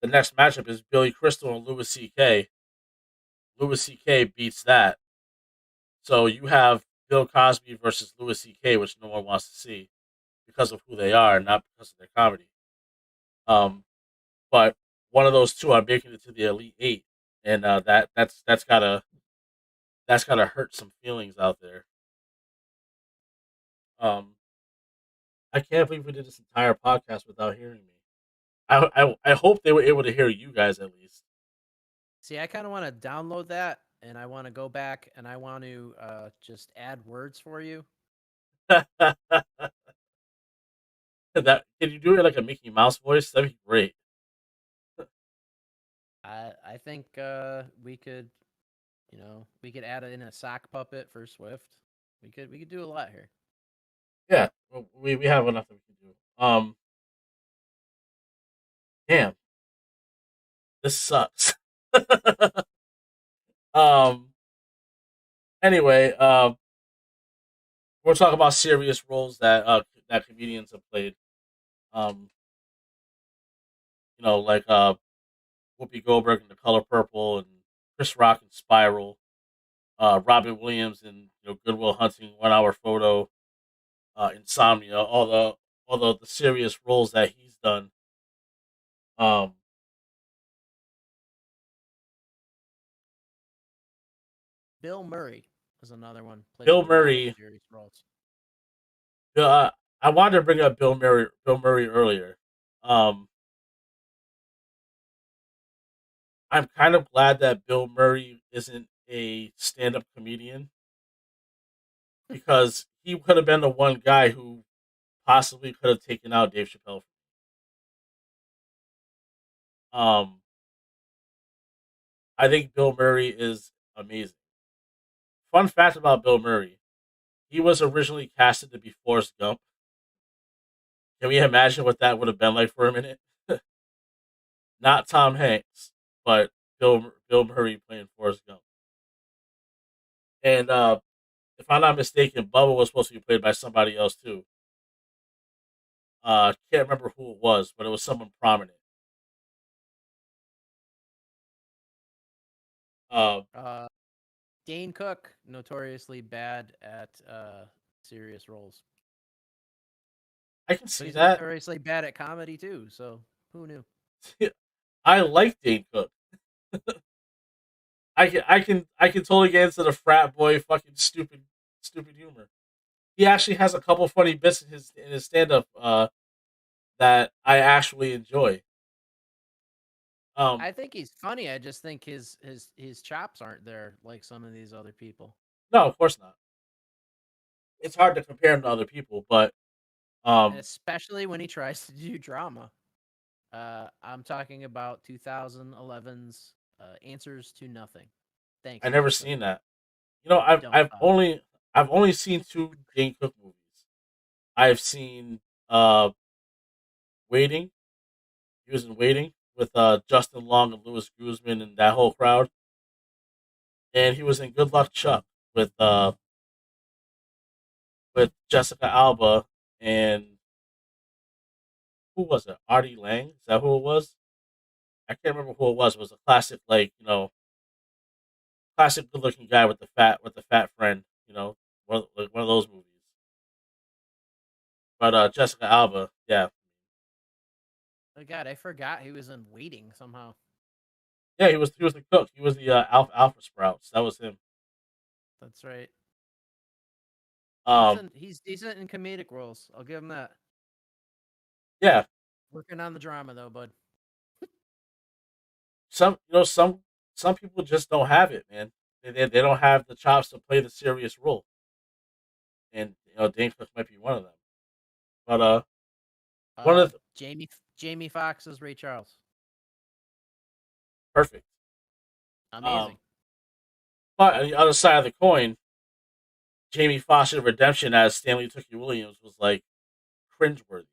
The next matchup is Billy Crystal and Louis C.K. Louis C.K. beats that. So you have Bill Cosby versus Louis C.K., which no one wants to see because of who they are, not because of their comedy. But one of those two are making it to the Elite Eight, and that's gotta hurt some feelings out there. I can't believe we did this entire podcast without hearing me. I hope they were able to hear you guys at least. See, I kind of want to download that, and I want to go back and I want to just add words for you. That can you do it like a Mickey Mouse voice? That'd be great. I think we could, we could add in a sock puppet for Swift. We could do a lot here. Yeah, we have enough that we can do. Damn, this sucks. um. Anyway, we're talking about serious roles that comedians have played. Um, like Whoopi Goldberg in The Color Purple and Chris Rock in Spiral, Robin Williams in Good Will Hunting, 1 Hour Photo, Insomnia, all the serious roles that he's done. Um, Bill Murray is another one. Plays Bill a lot of Murray. serious roles. I wanted to bring up Bill Murray earlier. I'm kind of glad that Bill Murray isn't a stand-up comedian because he could have been the one guy who possibly could have taken out Dave Chappelle. Um, I think Bill Murray is amazing. Fun fact about Bill Murray: he was originally casted to be Forrest Gump. Can we imagine what that would have been like for a minute? Not Tom Hanks, but Bill Murray playing Forrest Gump. And if I'm not mistaken, Bubba was supposed to be played by somebody else too. Can't remember who it was, but it was someone prominent. Uh, Dane Cook, notoriously bad at serious roles. I can But see he's that. notoriously bad at comedy too. So who knew? I like Dane Cook. I can totally get into the frat boy fucking stupid humor. He actually has a couple funny bits in his stand up that I actually enjoy. I think he's funny. I just think his chops aren't there like some of these other people. No, of course not. It's hard to compare him to other people, but especially when he tries to do drama. I'm talking about 2011's Answers to Nothing. Thanks. I never Melissa. seen that. I've only seen 2 Dane Cook movies. I've seen Waiting. He was in Waiting with Justin Long and Louis Guzman and that whole crowd. And he was in Good Luck Chuck with Jessica Alba and who was it? Artie Lang? Is that who it was? I can't remember who it was. It was a classic, classic good-looking guy with the fat friend. One of those movies. But Jessica Alba, yeah, Oh God, I forgot he was in Waiting somehow. yeah, he was the cook. He was the Alpha Sprouts. That was him. That's right. He's decent in comedic roles. I'll give him that. Yeah, Working on the drama though, bud. some people just don't have it, man. They don't have the chops to play the serious role, and Dane Cook might be one of them. But one of the Jamie Foxx is Ray Charles. perfect. Amazing. But on the other side of the coin, Jamie Foxx's redemption as Stanley Tookie Williams was like cringeworthy.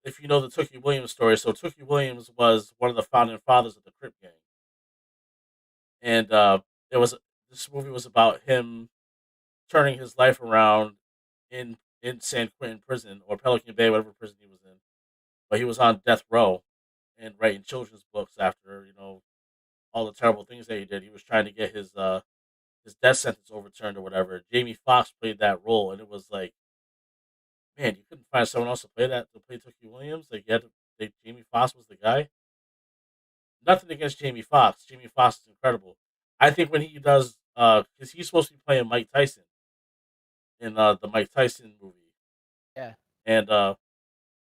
If you know the Tookie Williams story, so Tookie Williams was one of the founding fathers of the Crip Gang, and this movie was about him turning his life around in San Quentin prison or Pelican Bay, whatever prison he was in. But he was on death row and writing children's books after all the terrible things that he did. He was trying to get his death sentence overturned or whatever. Jamie Foxx played that role, and it was like, man, you couldn't find someone else to play Tookie Williams. Like, you had to think Jamie Foxx was the guy. Nothing against Jamie Foxx. Jamie Foxx is incredible. I think when he does, because he's supposed to be playing Mike Tyson in the Mike Tyson movie. Yeah. And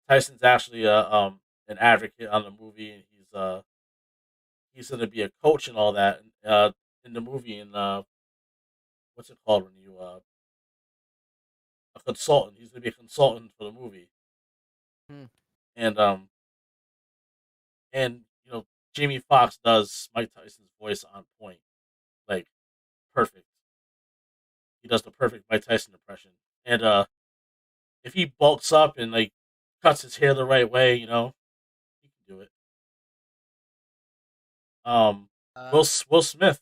Tyson's actually an advocate on the movie, and he's going to be a coach and all that in the movie. And what's it called when you a consultant? He's going to be a consultant for the movie. And Jamie Foxx does Mike Tyson's voice on point, like perfect. He does the perfect Mike Tyson impression, and if he bulks up and like cuts his hair the right way, he can do it. Will Smith.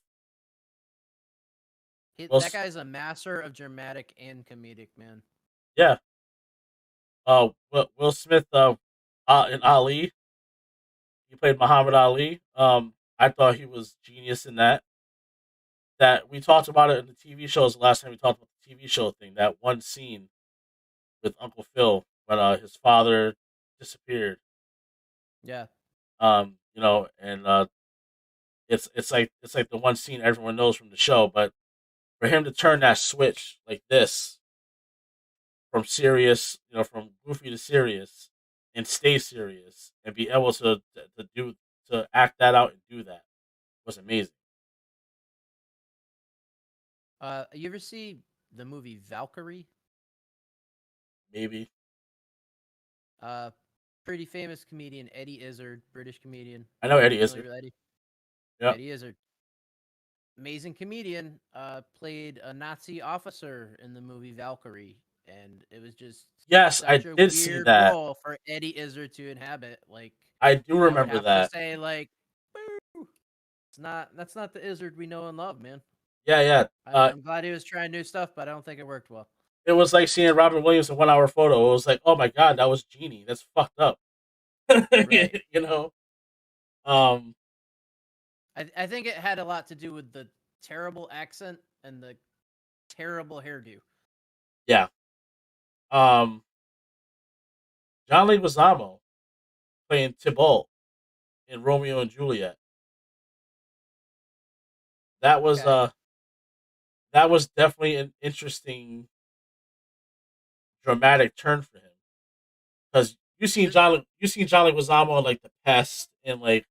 That guy's a master of dramatic and comedic, man. Yeah. Will Smith. In Ali, he played Muhammad Ali. I thought he was genius in that. That we talked about it in the TV shows the last time we talked about the TV show thing. That one scene with Uncle Phil when his father disappeared. Yeah. And it's like the one scene everyone knows from the show, but for him to turn that switch like this from serious, from goofy to serious, and stay serious and be able to act that out and do that was amazing. You ever see the movie Valkyrie? Maybe. Pretty famous comedian Eddie Izzard, British comedian. I know Eddie Izzard. Yeah. Eddie Izzard. Amazing comedian. Played a Nazi officer in the movie Valkyrie, and it was just I did see that role for Eddie Izzard to inhabit. Like, I do remember I would have that. to say, like, boo, that's not the Izzard we know and love, man. Yeah. I'm glad he was trying new stuff, but I don't think it worked well. It was like seeing Robin Williams in 1 Hour Photo. It was like, oh my god, that was Genie. That's fucked up. Right. I think it had a lot to do with the terrible accent and the terrible hairdo. Yeah. John Leguizamo playing Tybalt in Romeo and Juliet. That was definitely an interesting dramatic turn for him, because you seen John Leguizamo in like The Pest and like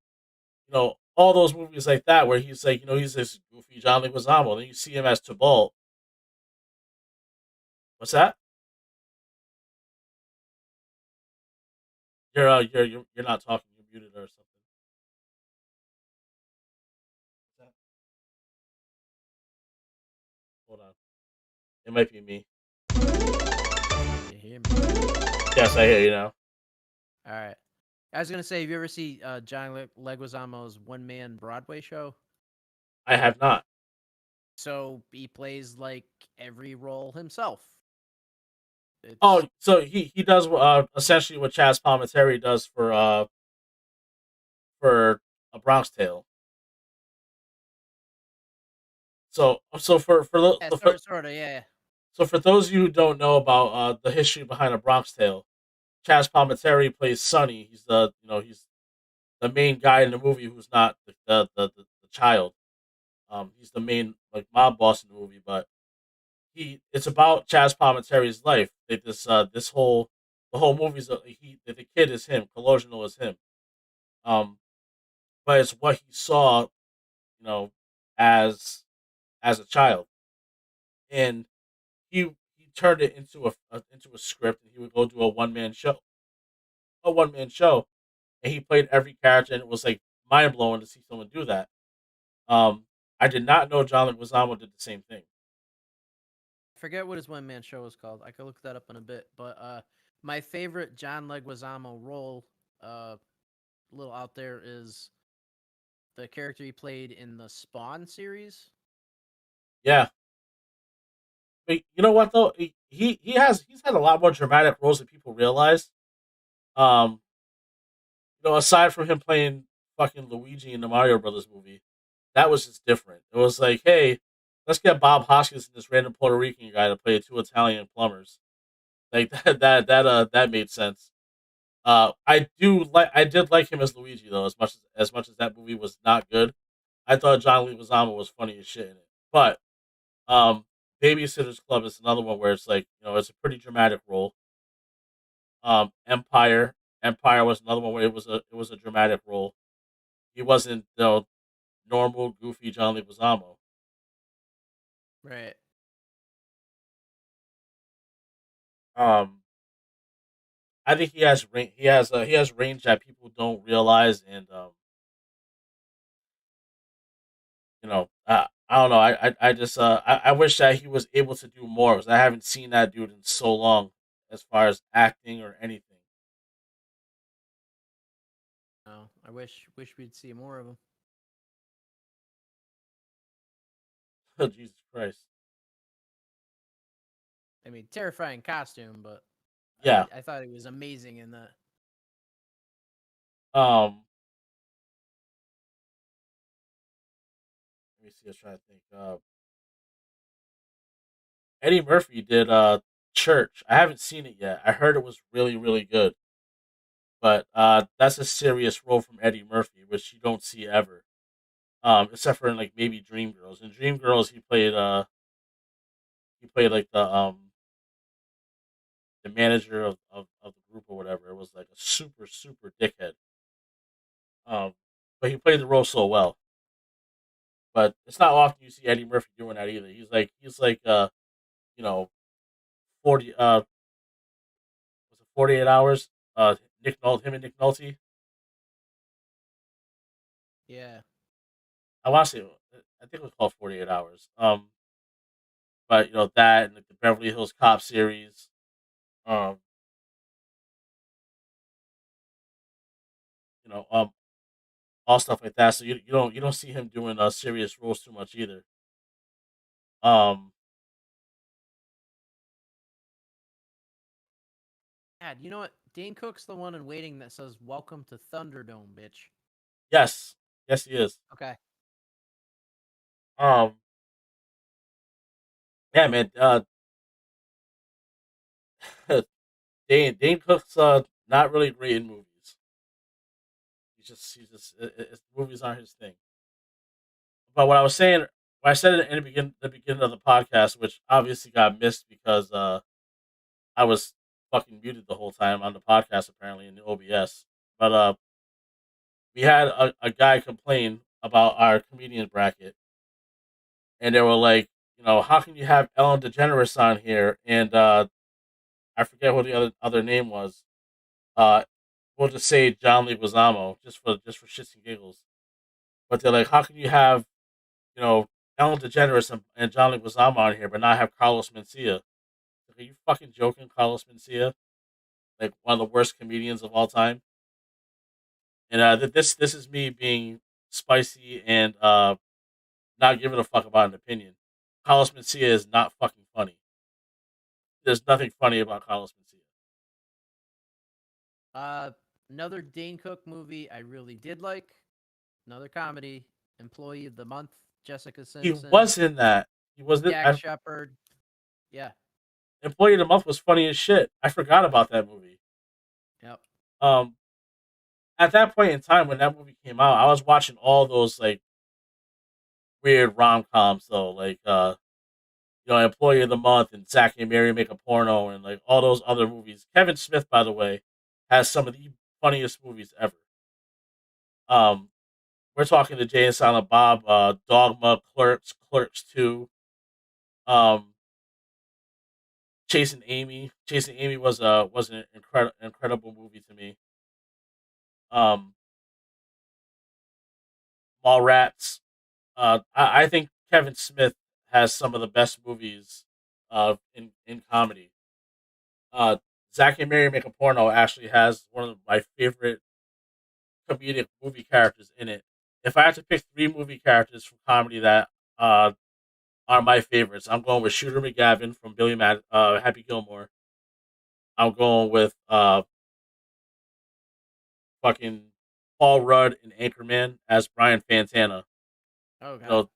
all those movies like that where he's like he's this goofy John Leguizamo. Then you see him as Tybalt. What's that? You're not talking. You're muted or something. Hold on. It might be me. You hear me? Yes, I hear you now. All right. I was gonna say, have you ever see John Leguizamo's one-man Broadway show? I have not. So he plays like every role himself. So he does essentially what Chaz Palminteri does for A Bronx Tale. So for yeah. So for those of you who don't know about the history behind A Bronx Tale, Chaz Palminteri plays Sonny. He's he's the main guy in the movie who's not the child. He's the main like mob boss in the movie, but it's about Chaz Palminteri's life. Like the whole movie's the kid is him, Colosimo is him. But it's what he saw, you know, as a child, and he turned it into into a script, and he would go do a one man show, and he played every character, and it was like mind blowing to see someone do that. I did not know John Leguizamo did the same thing. I forget what his one man show was called. I could look that up in a bit. But my favorite John Leguizamo role, a little out there, is the character he played in the Spawn series. Yeah, but you know what though? He's had a lot more dramatic roles than people realize. Um, aside from him playing fucking Luigi in the Mario Brothers movie, that was just different. It was like, hey, let's get Bob Hoskins and this random Puerto Rican guy to play two Italian plumbers. Like that made sense. I did like him as Luigi though, as much as that movie was not good. I thought John Leguizamo was funny as shit in it. But um, Babysitter's Club is another one where it's like, it's a pretty dramatic role. Empire was another one where it was a dramatic role. He wasn't normal goofy John Leguizamo. Right. Um, I think he has range. He has range that people don't realize, and I don't know. I just I wish that he was able to do more because I haven't seen that dude in so long, as far as acting or anything. No, I wish we'd see more of him. Jesus Christ. I mean, terrifying costume, but Yeah. I thought he was amazing in that. Let me see. I was trying to think. Eddie Murphy did Church. I haven't seen it yet. I heard it was really really good, but that's a serious role from Eddie Murphy, which you don't see ever. Except for in like maybe Dreamgirls. In Dreamgirls, he played like the manager of the group or whatever. It was like a super super dickhead. Um, but he played the role so well. But it's not often you see Eddie Murphy doing that either. He's like you know 40 was it 48 hours? Him and Nick Nolte. Yeah. I want to say I think it was called 48 hours. But that and like the Beverly Hills Cop series. Um, you know um all stuff like that. So you don't see him doing serious roles too much either. Um, Dad, you know what? Dane Cook's the one in Waiting that says "Welcome to Thunderdome, bitch." yes, yes he is. Okay. Um, yeah, man. Dane Cook's not really great in movies. Movies aren't his thing. But what I was saying, what I said in the beginning of the podcast, which obviously got missed because I was fucking muted the whole time on the podcast apparently in the OBS. But we had a guy complain about our comedian bracket, and they were like, how can you have Ellen DeGeneres on here and I forget what the other name was. Uh, we'll just say John Leguizamo just for shits and giggles. But they're like, how can you have Ellen DeGeneres and John Leguizamo on here, but not have Carlos Mencia? Like, are you fucking joking, Carlos Mencia? Like one of the worst comedians of all time. And this is me being spicy and not giving a fuck about an opinion. Carlos Mencia is not fucking funny. There's nothing funny about Carlos Mencia. Another Dane Cook movie I really did like. Another comedy. Employee of the Month. Jessica He Simpson. was in that. He was in Jack Shepard. Yeah. Employee of the Month was funny as shit. I forgot about that movie. Yep. At that point in time when that movie came out, I was watching all those like weird rom coms though, like Employee of the Month and Zack and Mary Make a Porno and like all those other movies. Kevin Smith, by the way, has some of the funniest movies ever. Um, we're talking to Jay and Silent Bob, Dogma, Clerks, Clerks 2, um, Chasing Amy. Chasing Amy was an incredible movie to me. Um, Mallrats. I think Kevin Smith has some of the best movies in comedy. Uh, Zack and Mary Make a Porno actually has one of my favorite comedic movie characters in it. If I had to pick three movie characters from comedy that are my favorites, I'm going with Shooter McGavin from Happy Gilmore. I'm going with fucking Paul Rudd and Anchorman as Brian Fantana. Oh god.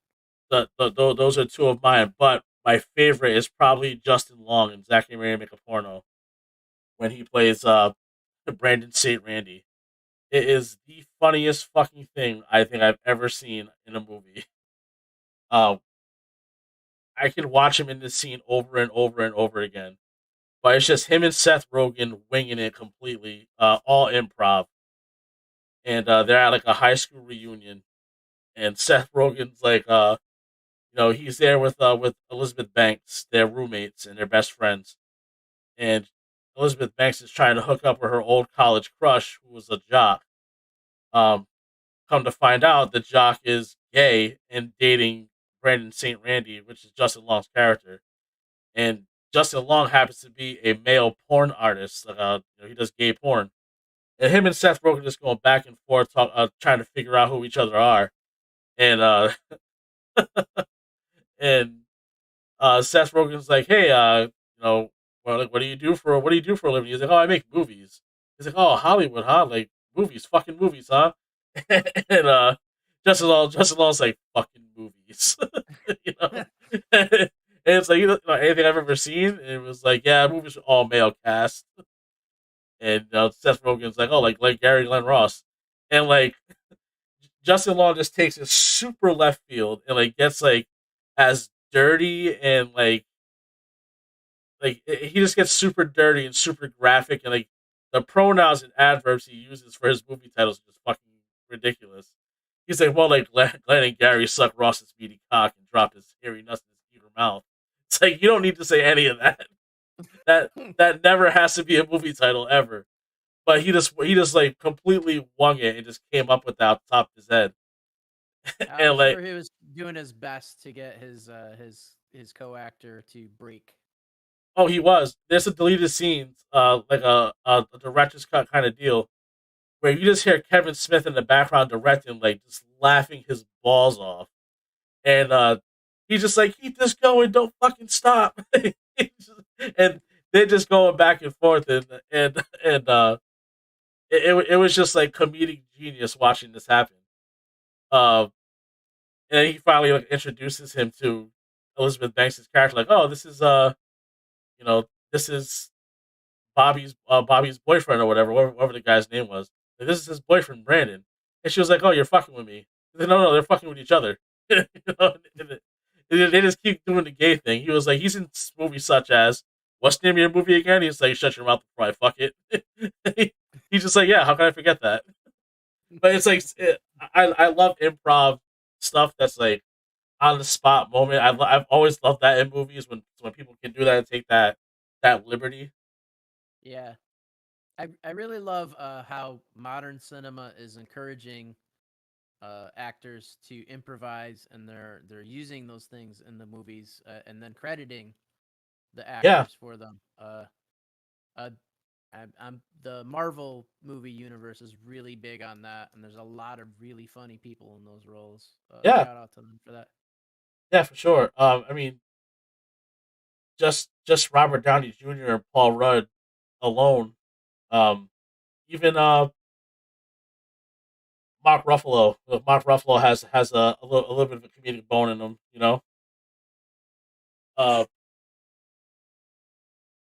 So those are two of mine. But my favorite is probably Justin Long in Zack and Mary Make a Porno when he plays Brandon St. Randy. It is the funniest fucking thing I think I've ever seen in a movie. I could watch him in this scene over and over and over again. But it's just him and Seth Rogen winging it completely, all improv. And they're at like a high school reunion, and Seth Rogen's like, he's there with Elizabeth Banks, their roommates and their best friends, and Elizabeth Banks is trying to hook up with her old college crush, who was a jock. Come to find out, the jock is gay and dating Brandon St. Randy, which is Justin Long's character, and Justin Long happens to be a male porn artist. He does gay porn, and him and Seth Rogen just going back and forth, trying to figure out who each other are, and and Seth Rogen's like, "Hey, well, like, what do you do for a living?" He's like, "Oh, I make movies." He's like, "Oh, Hollywood, huh? Like movies, fucking movies, huh?" And Justin Long's like, "Fucking movies," you know. And it's like, anything I've ever seen. And it was like, yeah, movies are all male cast. And Seth Rogen's like, oh, like Gary Glenn Ross, and like Justin Long just takes it super left field and like gets like as dirty and he just gets super dirty and super graphic, and like the pronouns and adverbs he uses for his movie titles are just fucking ridiculous. He's like, well, like Glenn and Gary suck Ross's meaty cock and drop his hairy nuts in his cute mouth. It's like, you don't need to say any of that. That never has to be a movie title ever. But he just like completely wung it and just came up with that off the top of his head. I'm sure he was doing his best to get his co-actor to break. Oh, he was. There's a deleted scenes, like a director's cut kind of deal, where you just hear Kevin Smith in the background directing, like just laughing his balls off, and he's just like, "Keep this going, don't fucking stop," and they're just going back and forth, and it was just like comedic genius watching this happen. Um, and he finally like introduces him to Elizabeth Banks' character, like, "Oh, this is this is Bobby's boyfriend or whatever the guy's name was. Like, this is his boyfriend Brandon." And she was like, "Oh, you're fucking with me." Like, no, they're fucking with each other. You know? And they just keep doing the gay thing. He was like, he's in movies such as, what's the name of your movie again? He's like, shut your mouth before I fuck it. He's just like, yeah, how can I forget that? But it's like, I love improv stuff that's like on the spot moment. I've always loved that in movies when people can do that and take that liberty. Yeah, I really love how modern cinema is encouraging actors to improvise, and they're using those things in the movies, and then crediting the actors for them. I'm the Marvel movie universe is really big on that, and there's a lot of really funny people in those roles. Yeah. Shout out to them for that. Yeah, for sure. I mean, just Robert Downey Jr. and Paul Rudd alone. Even Mark Ruffalo. Mark Ruffalo has a little bit of a comedic bone in him, you know.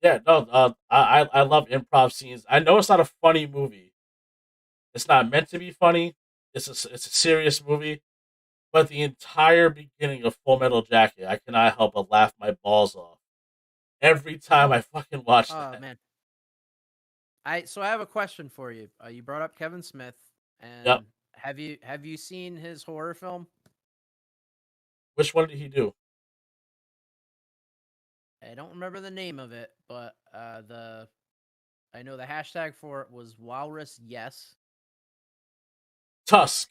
Yeah, no. I love improv scenes. I know it's not a funny movie. It's not meant to be funny. It's a serious movie. but the entire beginning of Full Metal Jacket, I cannot help but laugh my balls off every time I fucking watch Oh that. man. I have a question for you. You brought up Kevin Smith, and Yep. have you seen his horror film? Which one did he do? I don't remember the name of it, but I know the hashtag for it was Walrus Yes. Tusk.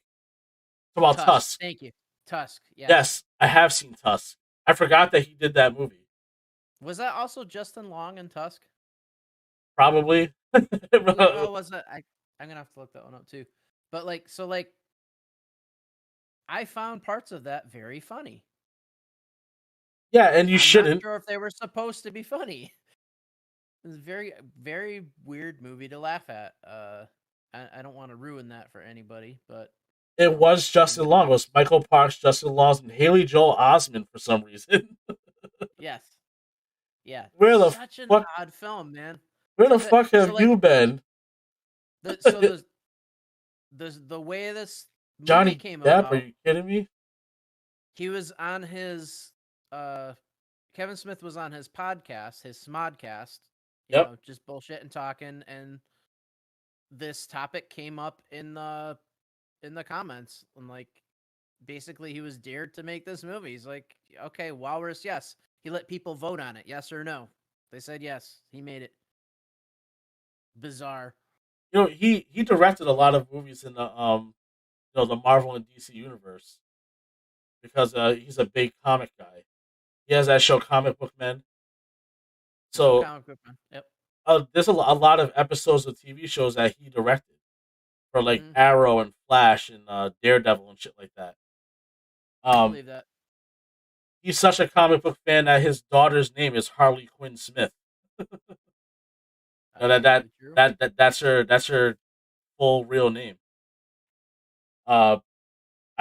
Talk about Tusk. Thank you. Tusk. Yes. Yes, I have seen Tusk. I forgot that he did that movie. Was that also Justin Long in Tusk? Probably. Oh, was it? I'm gonna have to look that one up too. But I found parts of that very funny. Yeah, and you I'm shouldn't. not sure if they were supposed to be funny. It's a very, very weird movie to laugh at. I don't want to ruin that for anybody, but It was Justin Long. It was Michael Parks, Justin Long, and Haley Joel Osment for some reason. yes, yeah. Where the such an fuck- odd film, man. Where the So fuck have like, you been? The way this movie Johnny came Depp? about, Are you kidding me? he was on his Kevin Smith was on his podcast, his Smodcast, you Yep. know, just bullshit and talking, and this topic came up in the comments, and basically he was dared to make this movie. He's like, okay, Walrus, yes. He let people vote on it, yes or no. They said yes. He made it. Bizarre. You know, he directed a lot of movies in the Marvel and DC universe because he's a big comic guy. He has that show Comic Book Men. So Comic book man. Yep. there's a lot of episodes of TV shows that he directed for like Mhm. Arrow and Flash and Daredevil and shit like that. I believe that. He's such a comic book fan that his daughter's name is Harley Quinn Smith. No, True. that's her full real name. I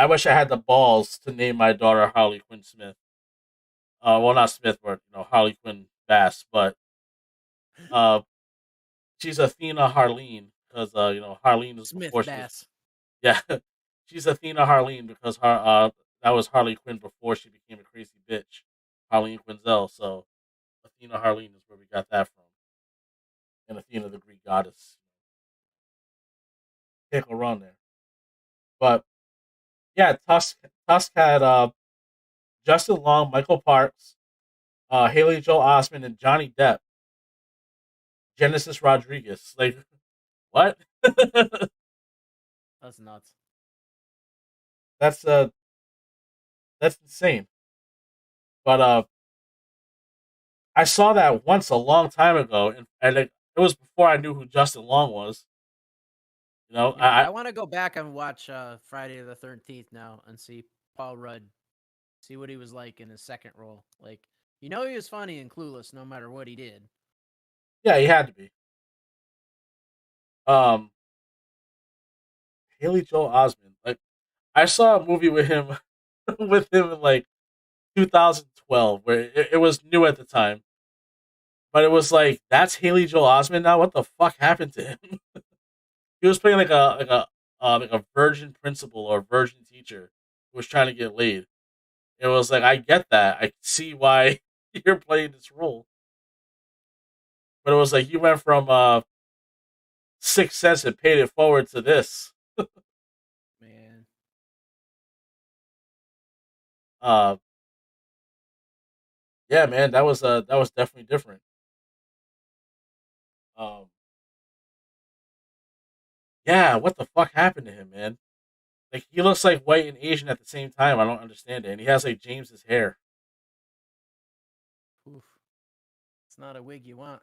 wish I had the balls to name my daughter Harley Quinn Smith. Well, not Smith, but Harley Quinn Bass. But she's Athena Harleen because Harleen is Smith before she was, Bass. yeah, she's Athena Harleen because that was Harley Quinn before she became a crazy bitch, Harleen Quinzel. So Athena Harleen is where we got that from, and Athena the Greek goddess. Can't go wrong there. But yeah, Tusk had Justin Long, Michael Parks, Haley Joel Osment, and Johnny Depp. Genesis Rodriguez. Like, what? That's nuts. That's insane. But I saw that once a long time ago, and it was before I knew who Justin Long was. You know, Yeah, I want to go back and watch Friday the 13th now and see Paul Rudd, see what he was like in his second role. Like, he was funny and clueless no matter what he did. Yeah, he had to be. Haley Joel Osment. Like, I saw a movie with him, in like 2012, where it was new at the time. But it was like, that's Haley Joel Osment now. What the fuck happened to him? He was playing like a virgin principal or virgin teacher who was trying to get laid. It was like, I get that. I see why you're playing this role. But it was like you went from Sixth Sense and paid it forward to this. Man. Yeah, man, that was definitely different. Yeah, what the fuck happened to him, man? Like, he looks like white and Asian at the same time. I don't understand it. And he has like James's hair. Oof. It's not a wig you want.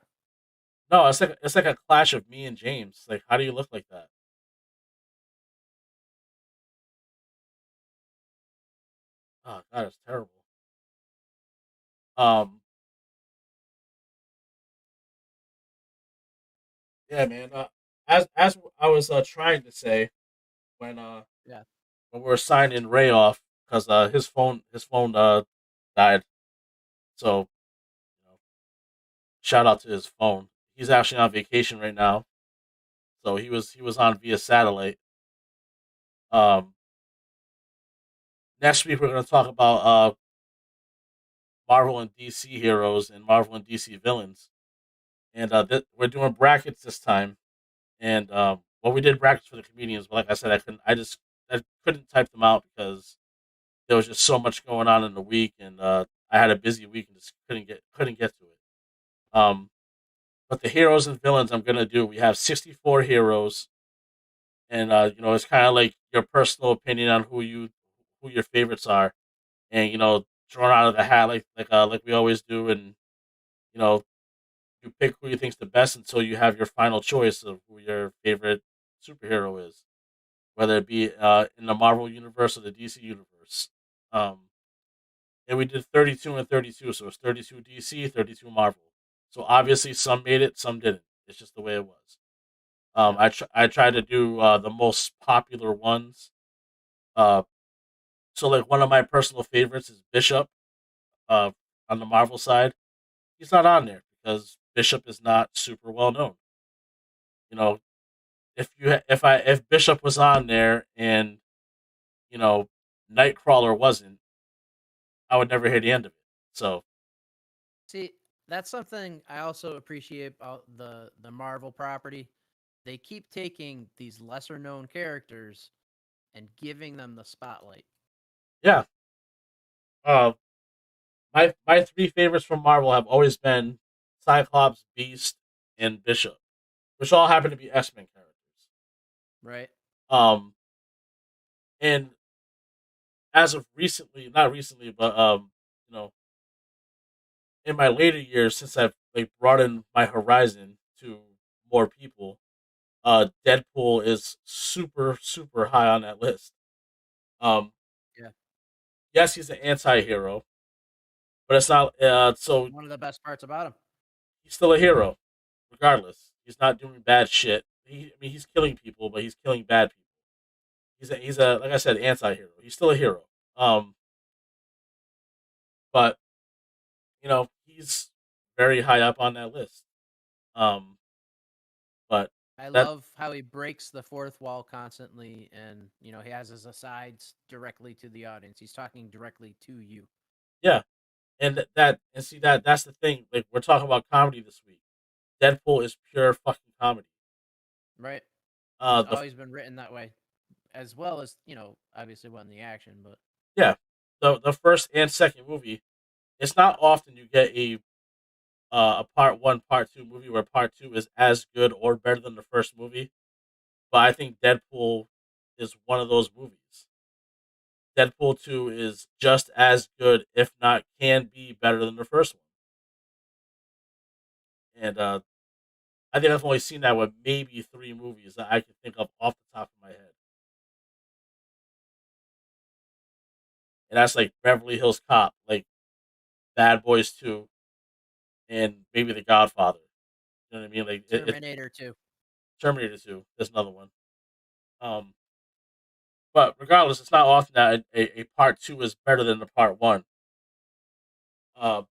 No, it's like a clash of me and James. Like, how do you look like that? Oh god, it's terrible. Um, yeah, man. As I was trying to say when Yeah. when we were signing Ray off because his phone died. So shout out to his phone. He's actually on vacation right now. So he was on via satellite. Um, next week we're going to talk about Marvel and DC heroes and Marvel and DC villains, and we're doing brackets this time. And well, we did brackets for the comedians, but like I said, I couldn't type them out because there was just so much going on in the week, and I had a busy week and just couldn't get to it. Um, but the heroes and villains I'm gonna do. We have 64 heroes, and it's kind of like your personal opinion on who your favorites are, and drawn out of the hat like we always do, and you know you pick who you think's the best until you have your final choice of who your favorite superhero is, whether it be in the Marvel universe or the DC universe. Um, and we did 32 and 32, so it's 32 DC, 32 Marvel. So obviously some made it, some didn't. It's just the way it was. I tried to do the most popular ones. Uh, so like one of my personal favorites is Bishop. Uh, on the Marvel side, he's not on there because Bishop is not super well known. You know, if Bishop was on there and you know Nightcrawler wasn't, I would never hear the end of it. So See, that's something I also appreciate about the Marvel property. They keep taking these lesser known characters and giving them the spotlight. yeah, uh, my three favorites from Marvel have always been Cyclops, Beast, and Bishop, which all happen to be X-Men characters. Right? Um, and as of recently, not recently, but you know, in my later years, since I've like broadened my horizon to more people, Deadpool is super super high on that list. Um, Yeah. yes, he's an anti-hero, but it's not. So One of the best parts about him. he's still a hero, regardless. He's not doing bad shit. He's killing people, but he's killing bad people. He's a like I said, anti-hero. He's still a hero. Um, but he's very high up on that list. Um, but I that love how he breaks the fourth wall constantly, and he has his asides directly to the audience. He's talking directly to you. yeah, and see that's the thing. Like we're talking about comedy this week. Deadpool is pure fucking comedy. Right? Uh, It's the always been written that way, as well as obviously when the action. But yeah, the first and second movie. It's not often you get a part one, part two movie where part two is as good or better than the first movie. But I think Deadpool is one of those movies. Deadpool 2 is just as good, if not can be better than the first one. And I think I've only seen that with maybe three movies that I can think of off the top of my head. And that's like Beverly Hills Cop, like Bad Boys 2, and maybe The Godfather. You know what I mean? Like Terminator 2. Terminator 2. There's another one. Um, but regardless, it's not often that a part two is better than the part one. Um,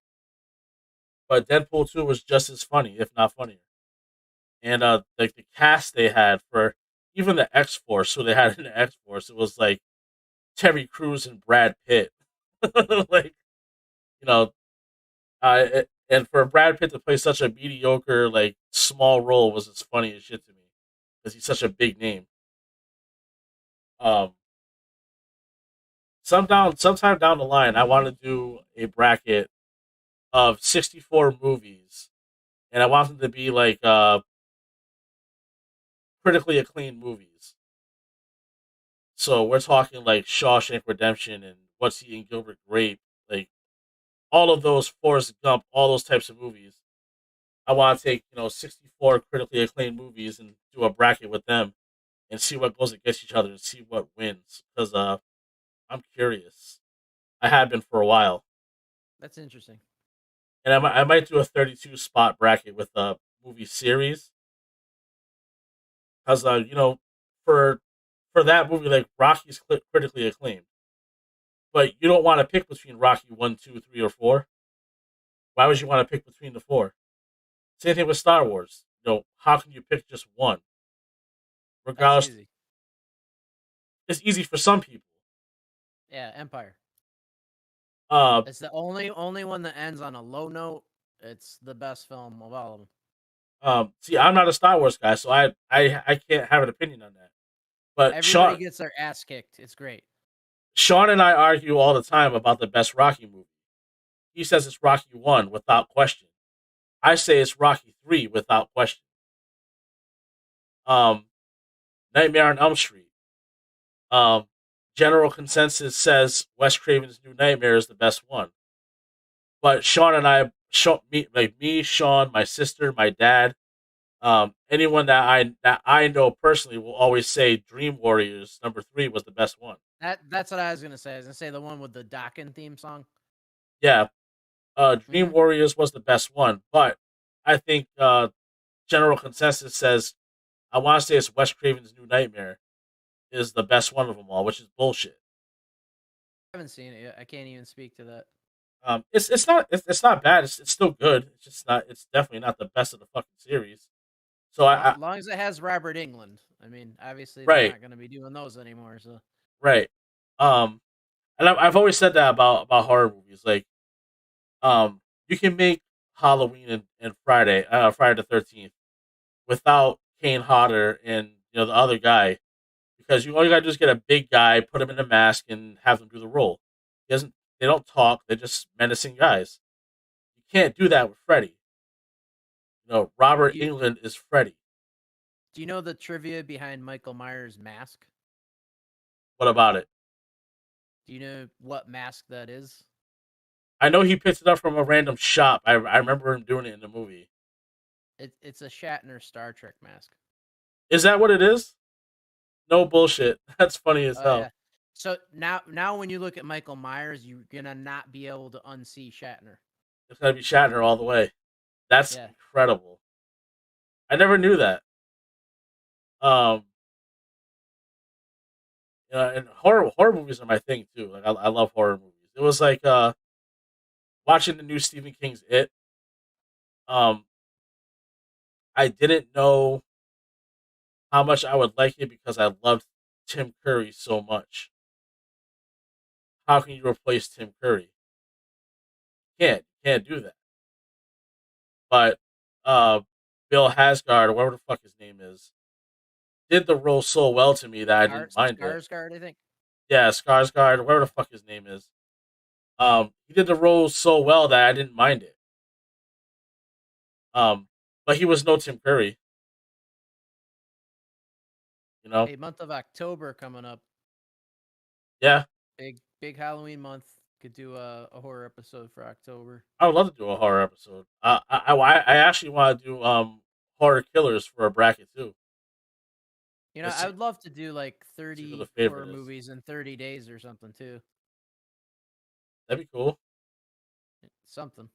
but Deadpool 2 was just as funny, if not funnier. And like the cast they had for even the X Force, who they had in the X Force, it was like Terry Crews and Brad Pitt. Like you know, and for Brad Pitt to play such a mediocre, like small role was as funny as shit to me because he's such a big name. Um, sometime down the line, I want to do a bracket of 64 movies, and I want them to be like critically acclaimed movies. So we're talking like Shawshank Redemption and What's Eating Gilbert Grape, like all of those Forrest Gump, all those types of movies. I want to take 64 critically acclaimed movies and do a bracket with them and see what goes against each other and see what wins because I'm curious. I have been for a while, That's interesting. and I might do a 32 spot bracket with a movie series because for that movie like Rocky's critically acclaimed, but you don't want to pick between Rocky 1, 2, 3, or 4. Why would you want to pick between the four? Same thing with Star Wars. How can you pick just one? That's Regardless, easy. it's easy for some people. Yeah, Empire. Uh, It's the only one that ends on a low note. It's the best film of all of them. see, I'm not a Star Wars guy, so I can't have an opinion on that. But Everybody gets their ass kicked. It's great. Sean and I argue all the time about the best Rocky movie. He says it's Rocky 1 without question. I say it's Rocky 3 without question. Um, Nightmare on Elm Street. Um, general consensus says Wes Craven's New Nightmare is the best one. But Sean and I, me, Sean, my sister, my dad, anyone that I know personally will always say Dream Warriors #3 was the best one. That's what I was gonna say. I was gonna say the one with the Dokken theme song. Yeah, Dream Warriors was the best one, but I think general consensus says I want to say it's Wes Craven's New Nightmare is the best one of them all, which is bullshit. I haven't seen it yet. I can't even speak to that. It's not bad. It's still good. It's just not. It's definitely not the best of the fucking series. So As long as it has Robert England. I mean, obviously they're Right. not gonna be doing those anymore. So right. And I've always said that about horror movies. Like, you can make Halloween and Friday the 13th without Kane Hodder and the other guy, because all you gotta do is get a big guy, put him in a mask, and have them do the role. They don't talk. They're just menacing guys. You can't do that with Freddy. Robert England is Freddy. do you know the trivia behind Michael Myers' mask? What about it? Do you know what mask that is? I know he picked it up from a random shop. I remember him doing it in the movie. It's a Shatner Star Trek mask. Is that what it is? No bullshit. That's funny as hell. Yeah. So now when you look at Michael Myers, you're gonna not be able to unsee Shatner. It's gonna be Shatner all the way. That's Yeah. incredible. I never knew that. And horror movies are my thing too. Like I love horror movies. It was like watching the new Stephen King's It. I didn't know how much I would like it because I loved Tim Curry so much. How can you replace Tim Curry? Can't do that. But Bill Hasgard, or whatever the fuck his name is, did the role so well to me that I didn't mind it. Skarsgård, I think. Yeah, Skarsgård, or whatever the fuck his name is. He did the role so well that I didn't mind it. But he was no Tim Curry. Hey, month of October coming up. Yeah. Big Halloween month. Could do a horror episode for October. I would love to do a horror episode. I actually want to do horror killers for a bracket too. I would love to do like 30 the favorite horror is. movies in 30 days or something too. That'd be cool. Something.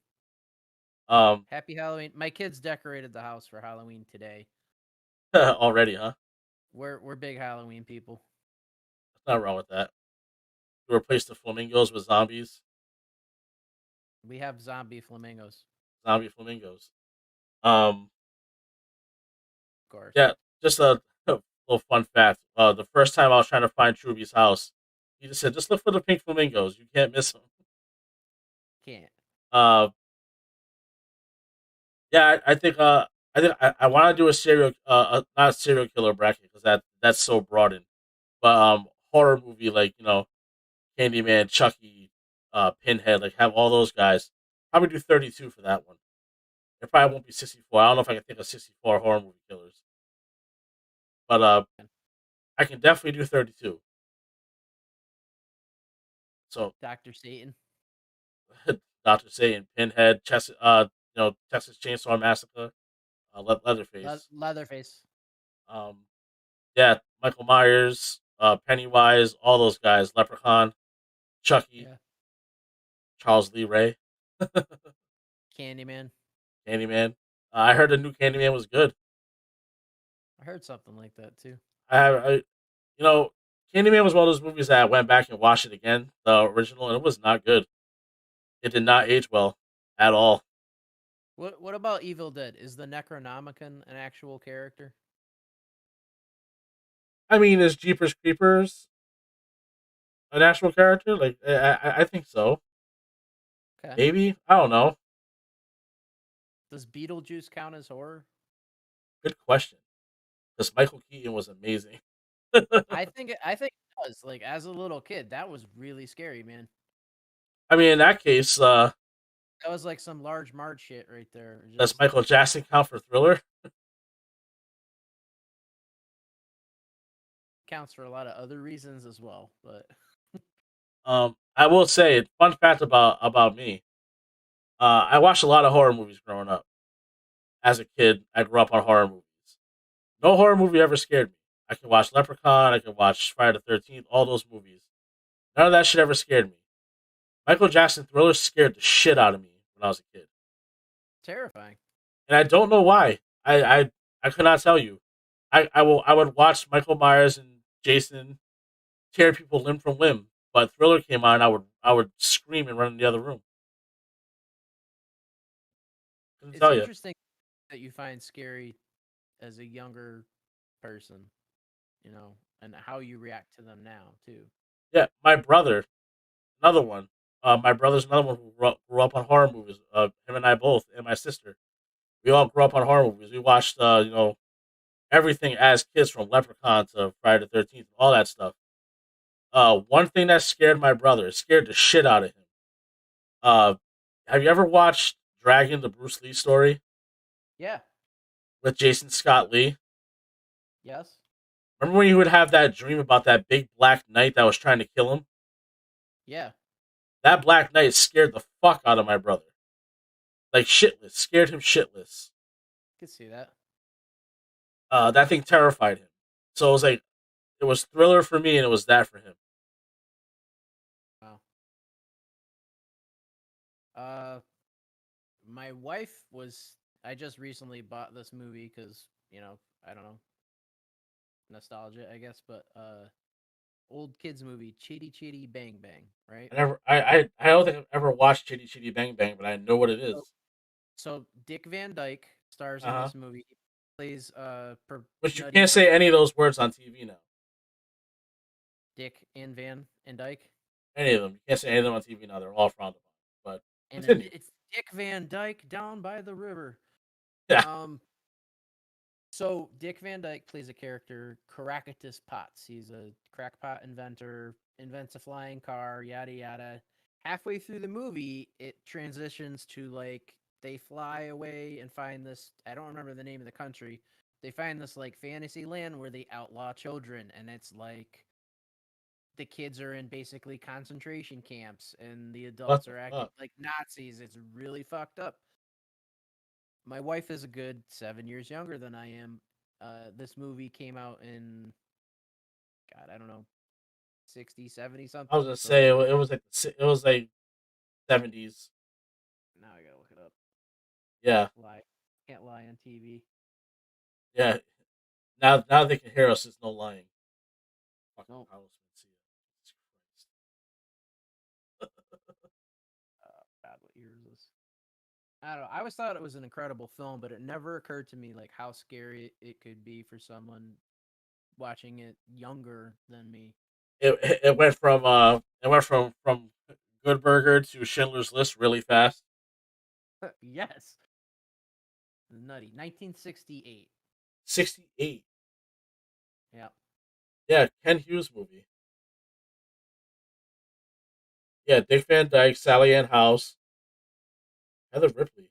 Um, Happy Halloween. My kids decorated the house for Halloween today. already, huh? We're big Halloween people. There's nothing wrong with that. To replace the flamingos with zombies. We have zombie flamingos. Zombie flamingos. Of course. Yeah, just a little fun fact. The first time I was trying to find Truby's house, he just said, "Just look for the pink flamingos. You can't miss them." Can't. Yeah, I think I want to do a serial not a serial killer bracket because that's so broadened, but horror movie like Candyman, Chucky, Pinhead, like have all those guys. Probably do 32 for that one. It probably won't be 64. I don't know if I can think of 64 horror movie killers, but I can definitely do 32. So Dr. Satan. Dr. Satan, Pinhead, Texas Chainsaw Massacre, Leatherface. Leatherface. Yeah, Michael Myers, Pennywise, all those guys, Leprechaun, Chucky, Yeah. Charles Lee Ray, Candyman. Candyman. I heard the new Candyman was good. I heard something like that too. Candyman was one of those movies that I went back and watched it again, the original, and it was not good. It did not age well at all. What about Evil Dead? Is the Necronomicon an actual character? I mean, is Jeepers Creepers an actual character? Like, I think so. Okay. Maybe, I don't know. Does Beetlejuice count as horror? Good question. Because Michael Keaton was amazing. I think it does. Like as a little kid, that was really scary, man. I mean, in that case, That was like some large Marge shit right there. does Just Michael Jackson count for Thriller? counts for a lot of other reasons as well. But I will say, fun fact about me. I watched a lot of horror movies growing up. As a kid, I grew up on horror movies. No horror movie ever scared me. I could watch Leprechaun, I could watch Friday the 13th, all those movies. None of that shit ever scared me. Michael Jackson Thriller scared the shit out of me when I was a kid. terrifying. And I don't know why. I could not tell you. I would watch Michael Myers and Jason tear people limb from limb, but Thriller came on, I would scream and run in the other room. Couldn't It's tell you. interesting that you find scary as a younger person, and how you react to them now too. Yeah, my brother, another one. My brother's another one who grew up on horror movies. Him and I both, and my sister. We all grew up on horror movies. We watched, everything as kids, from Leprechaun to Friday the 13th, all that stuff. One thing that scared my brother, it scared the shit out of him. Uh, have you ever watched Dragon, the Bruce Lee story Yeah. with Jason Scott Lee? Yes. Remember when he would have that dream about that big black knight that was trying to kill him? Yeah. That black knight scared the fuck out of my brother. Like shitless, scared him shitless. I could see that. That thing terrified him. So it was like, it was Thriller for me, and it was that for him. Wow. My wife was. I just recently bought this movie because I don't know, nostalgia, I guess, but old kids movie, Chitty Chitty Bang Bang, right? I don't think I've ever watched Chitty Chitty Bang Bang, but I know what it is. So Dick Van Dyke stars in Uh-huh. this movie. He plays But you nutty can't say any of those words on TV now. Dick and Van and Dyke. Any of them. You can't say any of them on TV now. They're all frowned upon. But And continue. it's Dick Van Dyke down by the river. Yeah. So Dick Van Dyke plays a character, Caractacus Potts. He's a crackpot inventor, invents a flying car, yada yada. Halfway through the movie, it transitions to like they fly away and find this. I don't remember the name of the country. They find this like fantasy land where they outlaw children, and it's like the kids are in basically concentration camps, and the adults the are acting fuck? like Nazis. It's really fucked up. My wife is a good 7 years younger than I am. This movie came out in, God, I don't know, 60, 70 something. I was gonna so say it was like 70s. now I gotta look it up. Yeah, Lie, can't lie on TV. yeah. Now they can hear us. It's no lying. Fucking Nope. Carlos Mencia. Jesus Christ. God, what year is this? I don't know. I always thought it was an incredible film, but it never occurred to me like how scary it could be for someone watching it younger than me. It went from Good Burger to Schindler's List really fast. Yes. Nutty. 1968. 68. Yeah. Yeah, Ken Hughes movie. Yeah, Dick Van Dyke, Sally Ann House, Heather Ripley.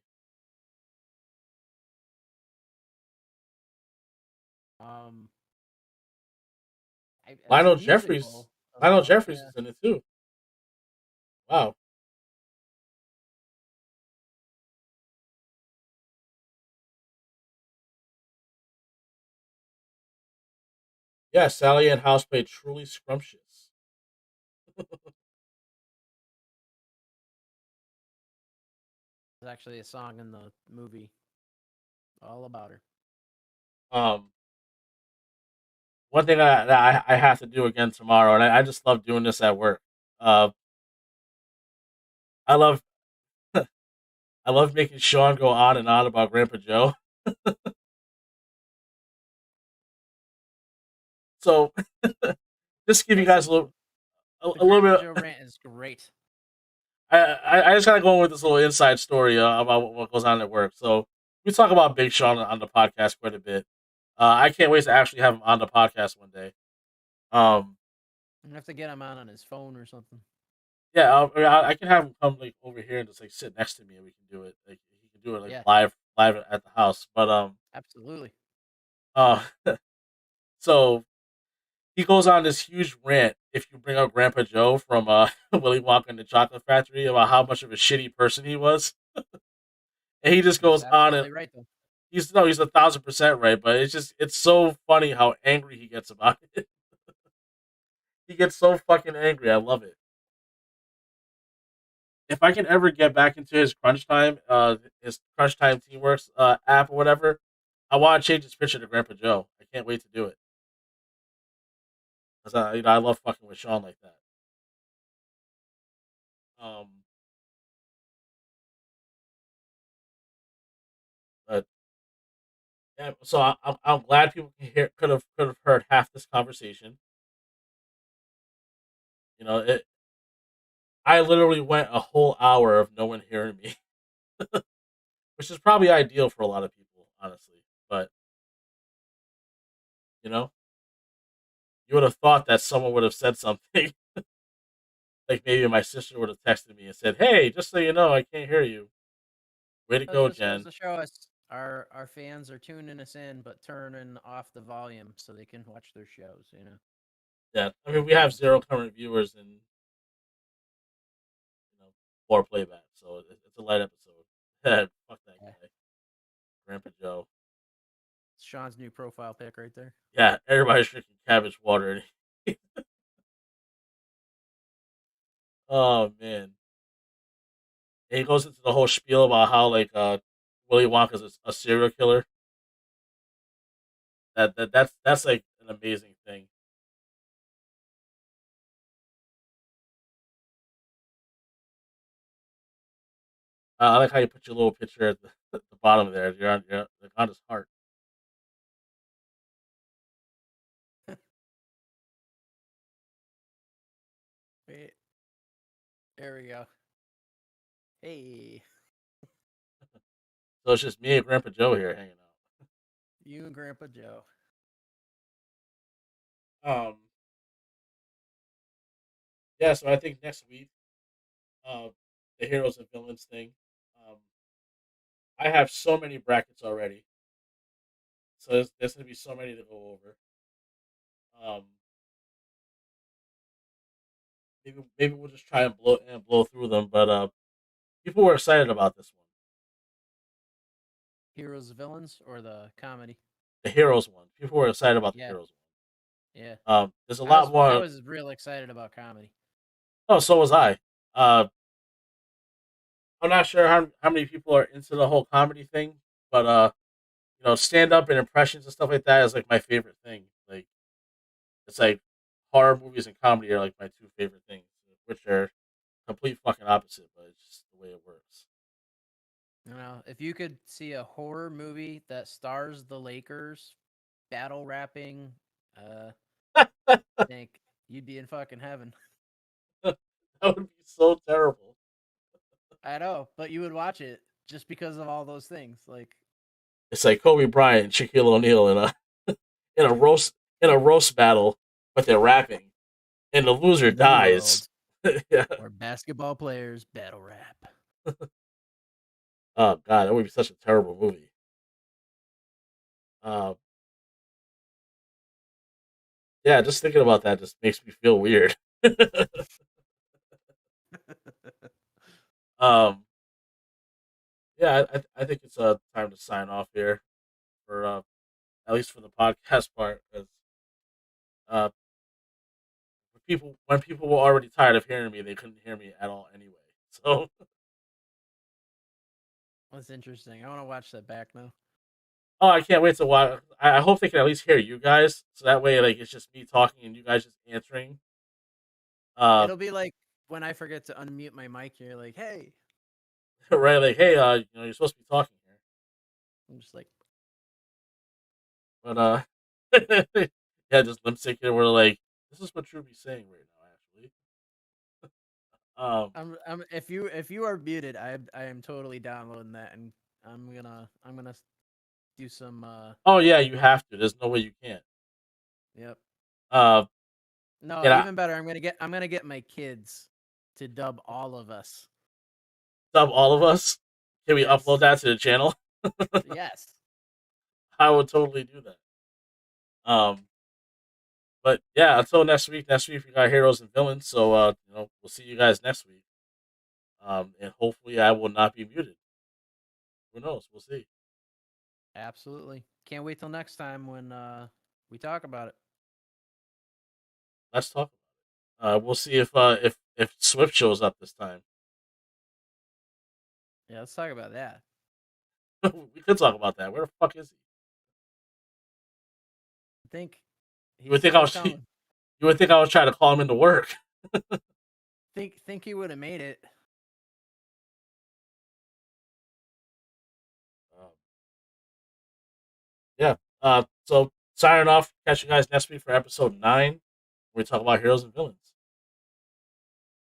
Um, it's a Lionel musical Jeffries. as Lionel well, Jeffries yeah. is in it too. Wow. Yeah, Sally Ann House played Truly Scrumptious. There's actually a song in the movie all about her. Um, One thing I have to do again tomorrow, and I just love doing this at work. Uh, I love I love making Sean go on and on about Grandpa Joe. So just to give you guys a little a The little Grandpa bit. Joe rant is great. I just gotta go with this little inside story about what goes on at work. So we talk about Big Sean on the podcast quite a bit. I can't wait to actually have him on the podcast one day. You have to get him on his phone or something. Yeah, I can have him come like over here and just like sit next to me, and we can do it. Like he can do it like Yeah. live at the house. But Absolutely. uh, so he goes on this huge rant if you bring up Grandpa Joe from Willy Wonka and the Chocolate Factory about how much of a shitty person he was, and he just He's goes on and absolutely right though. he's 1,000% right. But it's so funny how angry he gets about it. He gets so fucking angry. I love it. If I can ever get back into his his Crunch Time Teamworks app or whatever, I want to change his picture to Grandpa Joe. I can't wait to do it because I love fucking with Sean like that. But yeah, so I'm glad people could have heard half this conversation. You know, I literally went a whole hour of no one hearing me, which is probably ideal for a lot of people, honestly. But you know, you would have thought that someone would have said something. Like maybe my sister would have texted me and said, "Hey, just so you know, I can't hear you. Way to That go, just goes Jen." to show us our fans are tuning us in, but turning off the volume so they can watch their shows. You know. Yeah, I mean we have zero current viewers and four playback, so it's a light episode. Fuck that Yeah. guy, Grandpa Joe. It's Sean's new profile pic right there. Yeah, everybody's drinking cabbage water. Oh man, and he goes into the whole spiel about how like Willy Wonka's a serial killer. That's like an amazing thing. I like how you put your little picture at the bottom there. You're like on his heart. Wait, there we go. Hey, So it's just me and Grandpa Joe here hanging you and Grandpa Joe. out. Yeah, so I think next week, uh, the heroes and villains thing. Um, I have so many brackets already, so there's gonna be so many to go over. Um, maybe we'll just try and blow through them, but people were excited about this one, Heroes, villains, or the comedy? the heroes one. People were excited about the Yeah, heroes yeah. one. There's a lot I more. was real excited about comedy. Oh, so was I. Uh, I'm not sure how many people are into the whole comedy thing, but stand up and impressions and stuff like that is like my favorite thing. Like it's like horror movies and comedy are like my two favorite things, which are complete fucking opposite, but it's just the way it works. You know, if you could see a horror movie that stars the Lakers battle rapping, I think you'd be in fucking heaven. That would be so terrible. I know, but you would watch it just because of all those things. Like, It's like Kobe Bryant and Shaquille O'Neal in a in a roast battle, but they're rapping, and the loser New dies. Yeah. where basketball players battle rap. Oh god, that would be such a terrible movie. Uh, yeah, just thinking about that just makes me feel weird. um, yeah, I think it's time to sign off here for at least for the podcast part, because uh, when people were already tired of hearing me, they couldn't hear me at all anyway. So, That's interesting. I want to watch that back now. oh, I can't wait to watch. I hope they can at least hear you guys, so that way, like, it's just me talking and you guys just answering. It'll be like when I forget to unmute my mic. You're like, "Hey," right? Like, hey, you're supposed to be talking here, I'm just like, but yeah, just lip syncing. We're like, this is what Truby's saying right now, actually. if you are muted, I am totally downloading that, and I'm gonna do some. Oh yeah, you have to. There's no way you can't. Yep. Uh, No, Yeah. even better. I'm gonna get my kids to dub all of us. Sub all of us. Can we Yes. upload that to the channel? Yes. I would totally do that. But yeah, until next week. Next week we got heroes and villains. So we'll see you guys next week. And hopefully I will not be muted. Who knows? We'll see. Absolutely. Can't wait till next time when we talk about it. Let's talk about it. We'll see if Swift shows up this time. Yeah, let's talk about that. We could talk about that. Where the fuck is he? I think You would think I was. coming. You would think I was trying to call him into work. think he would have made it. Yeah. So signing off. Catch you guys next week for episode 9. Where we talk about heroes and villains.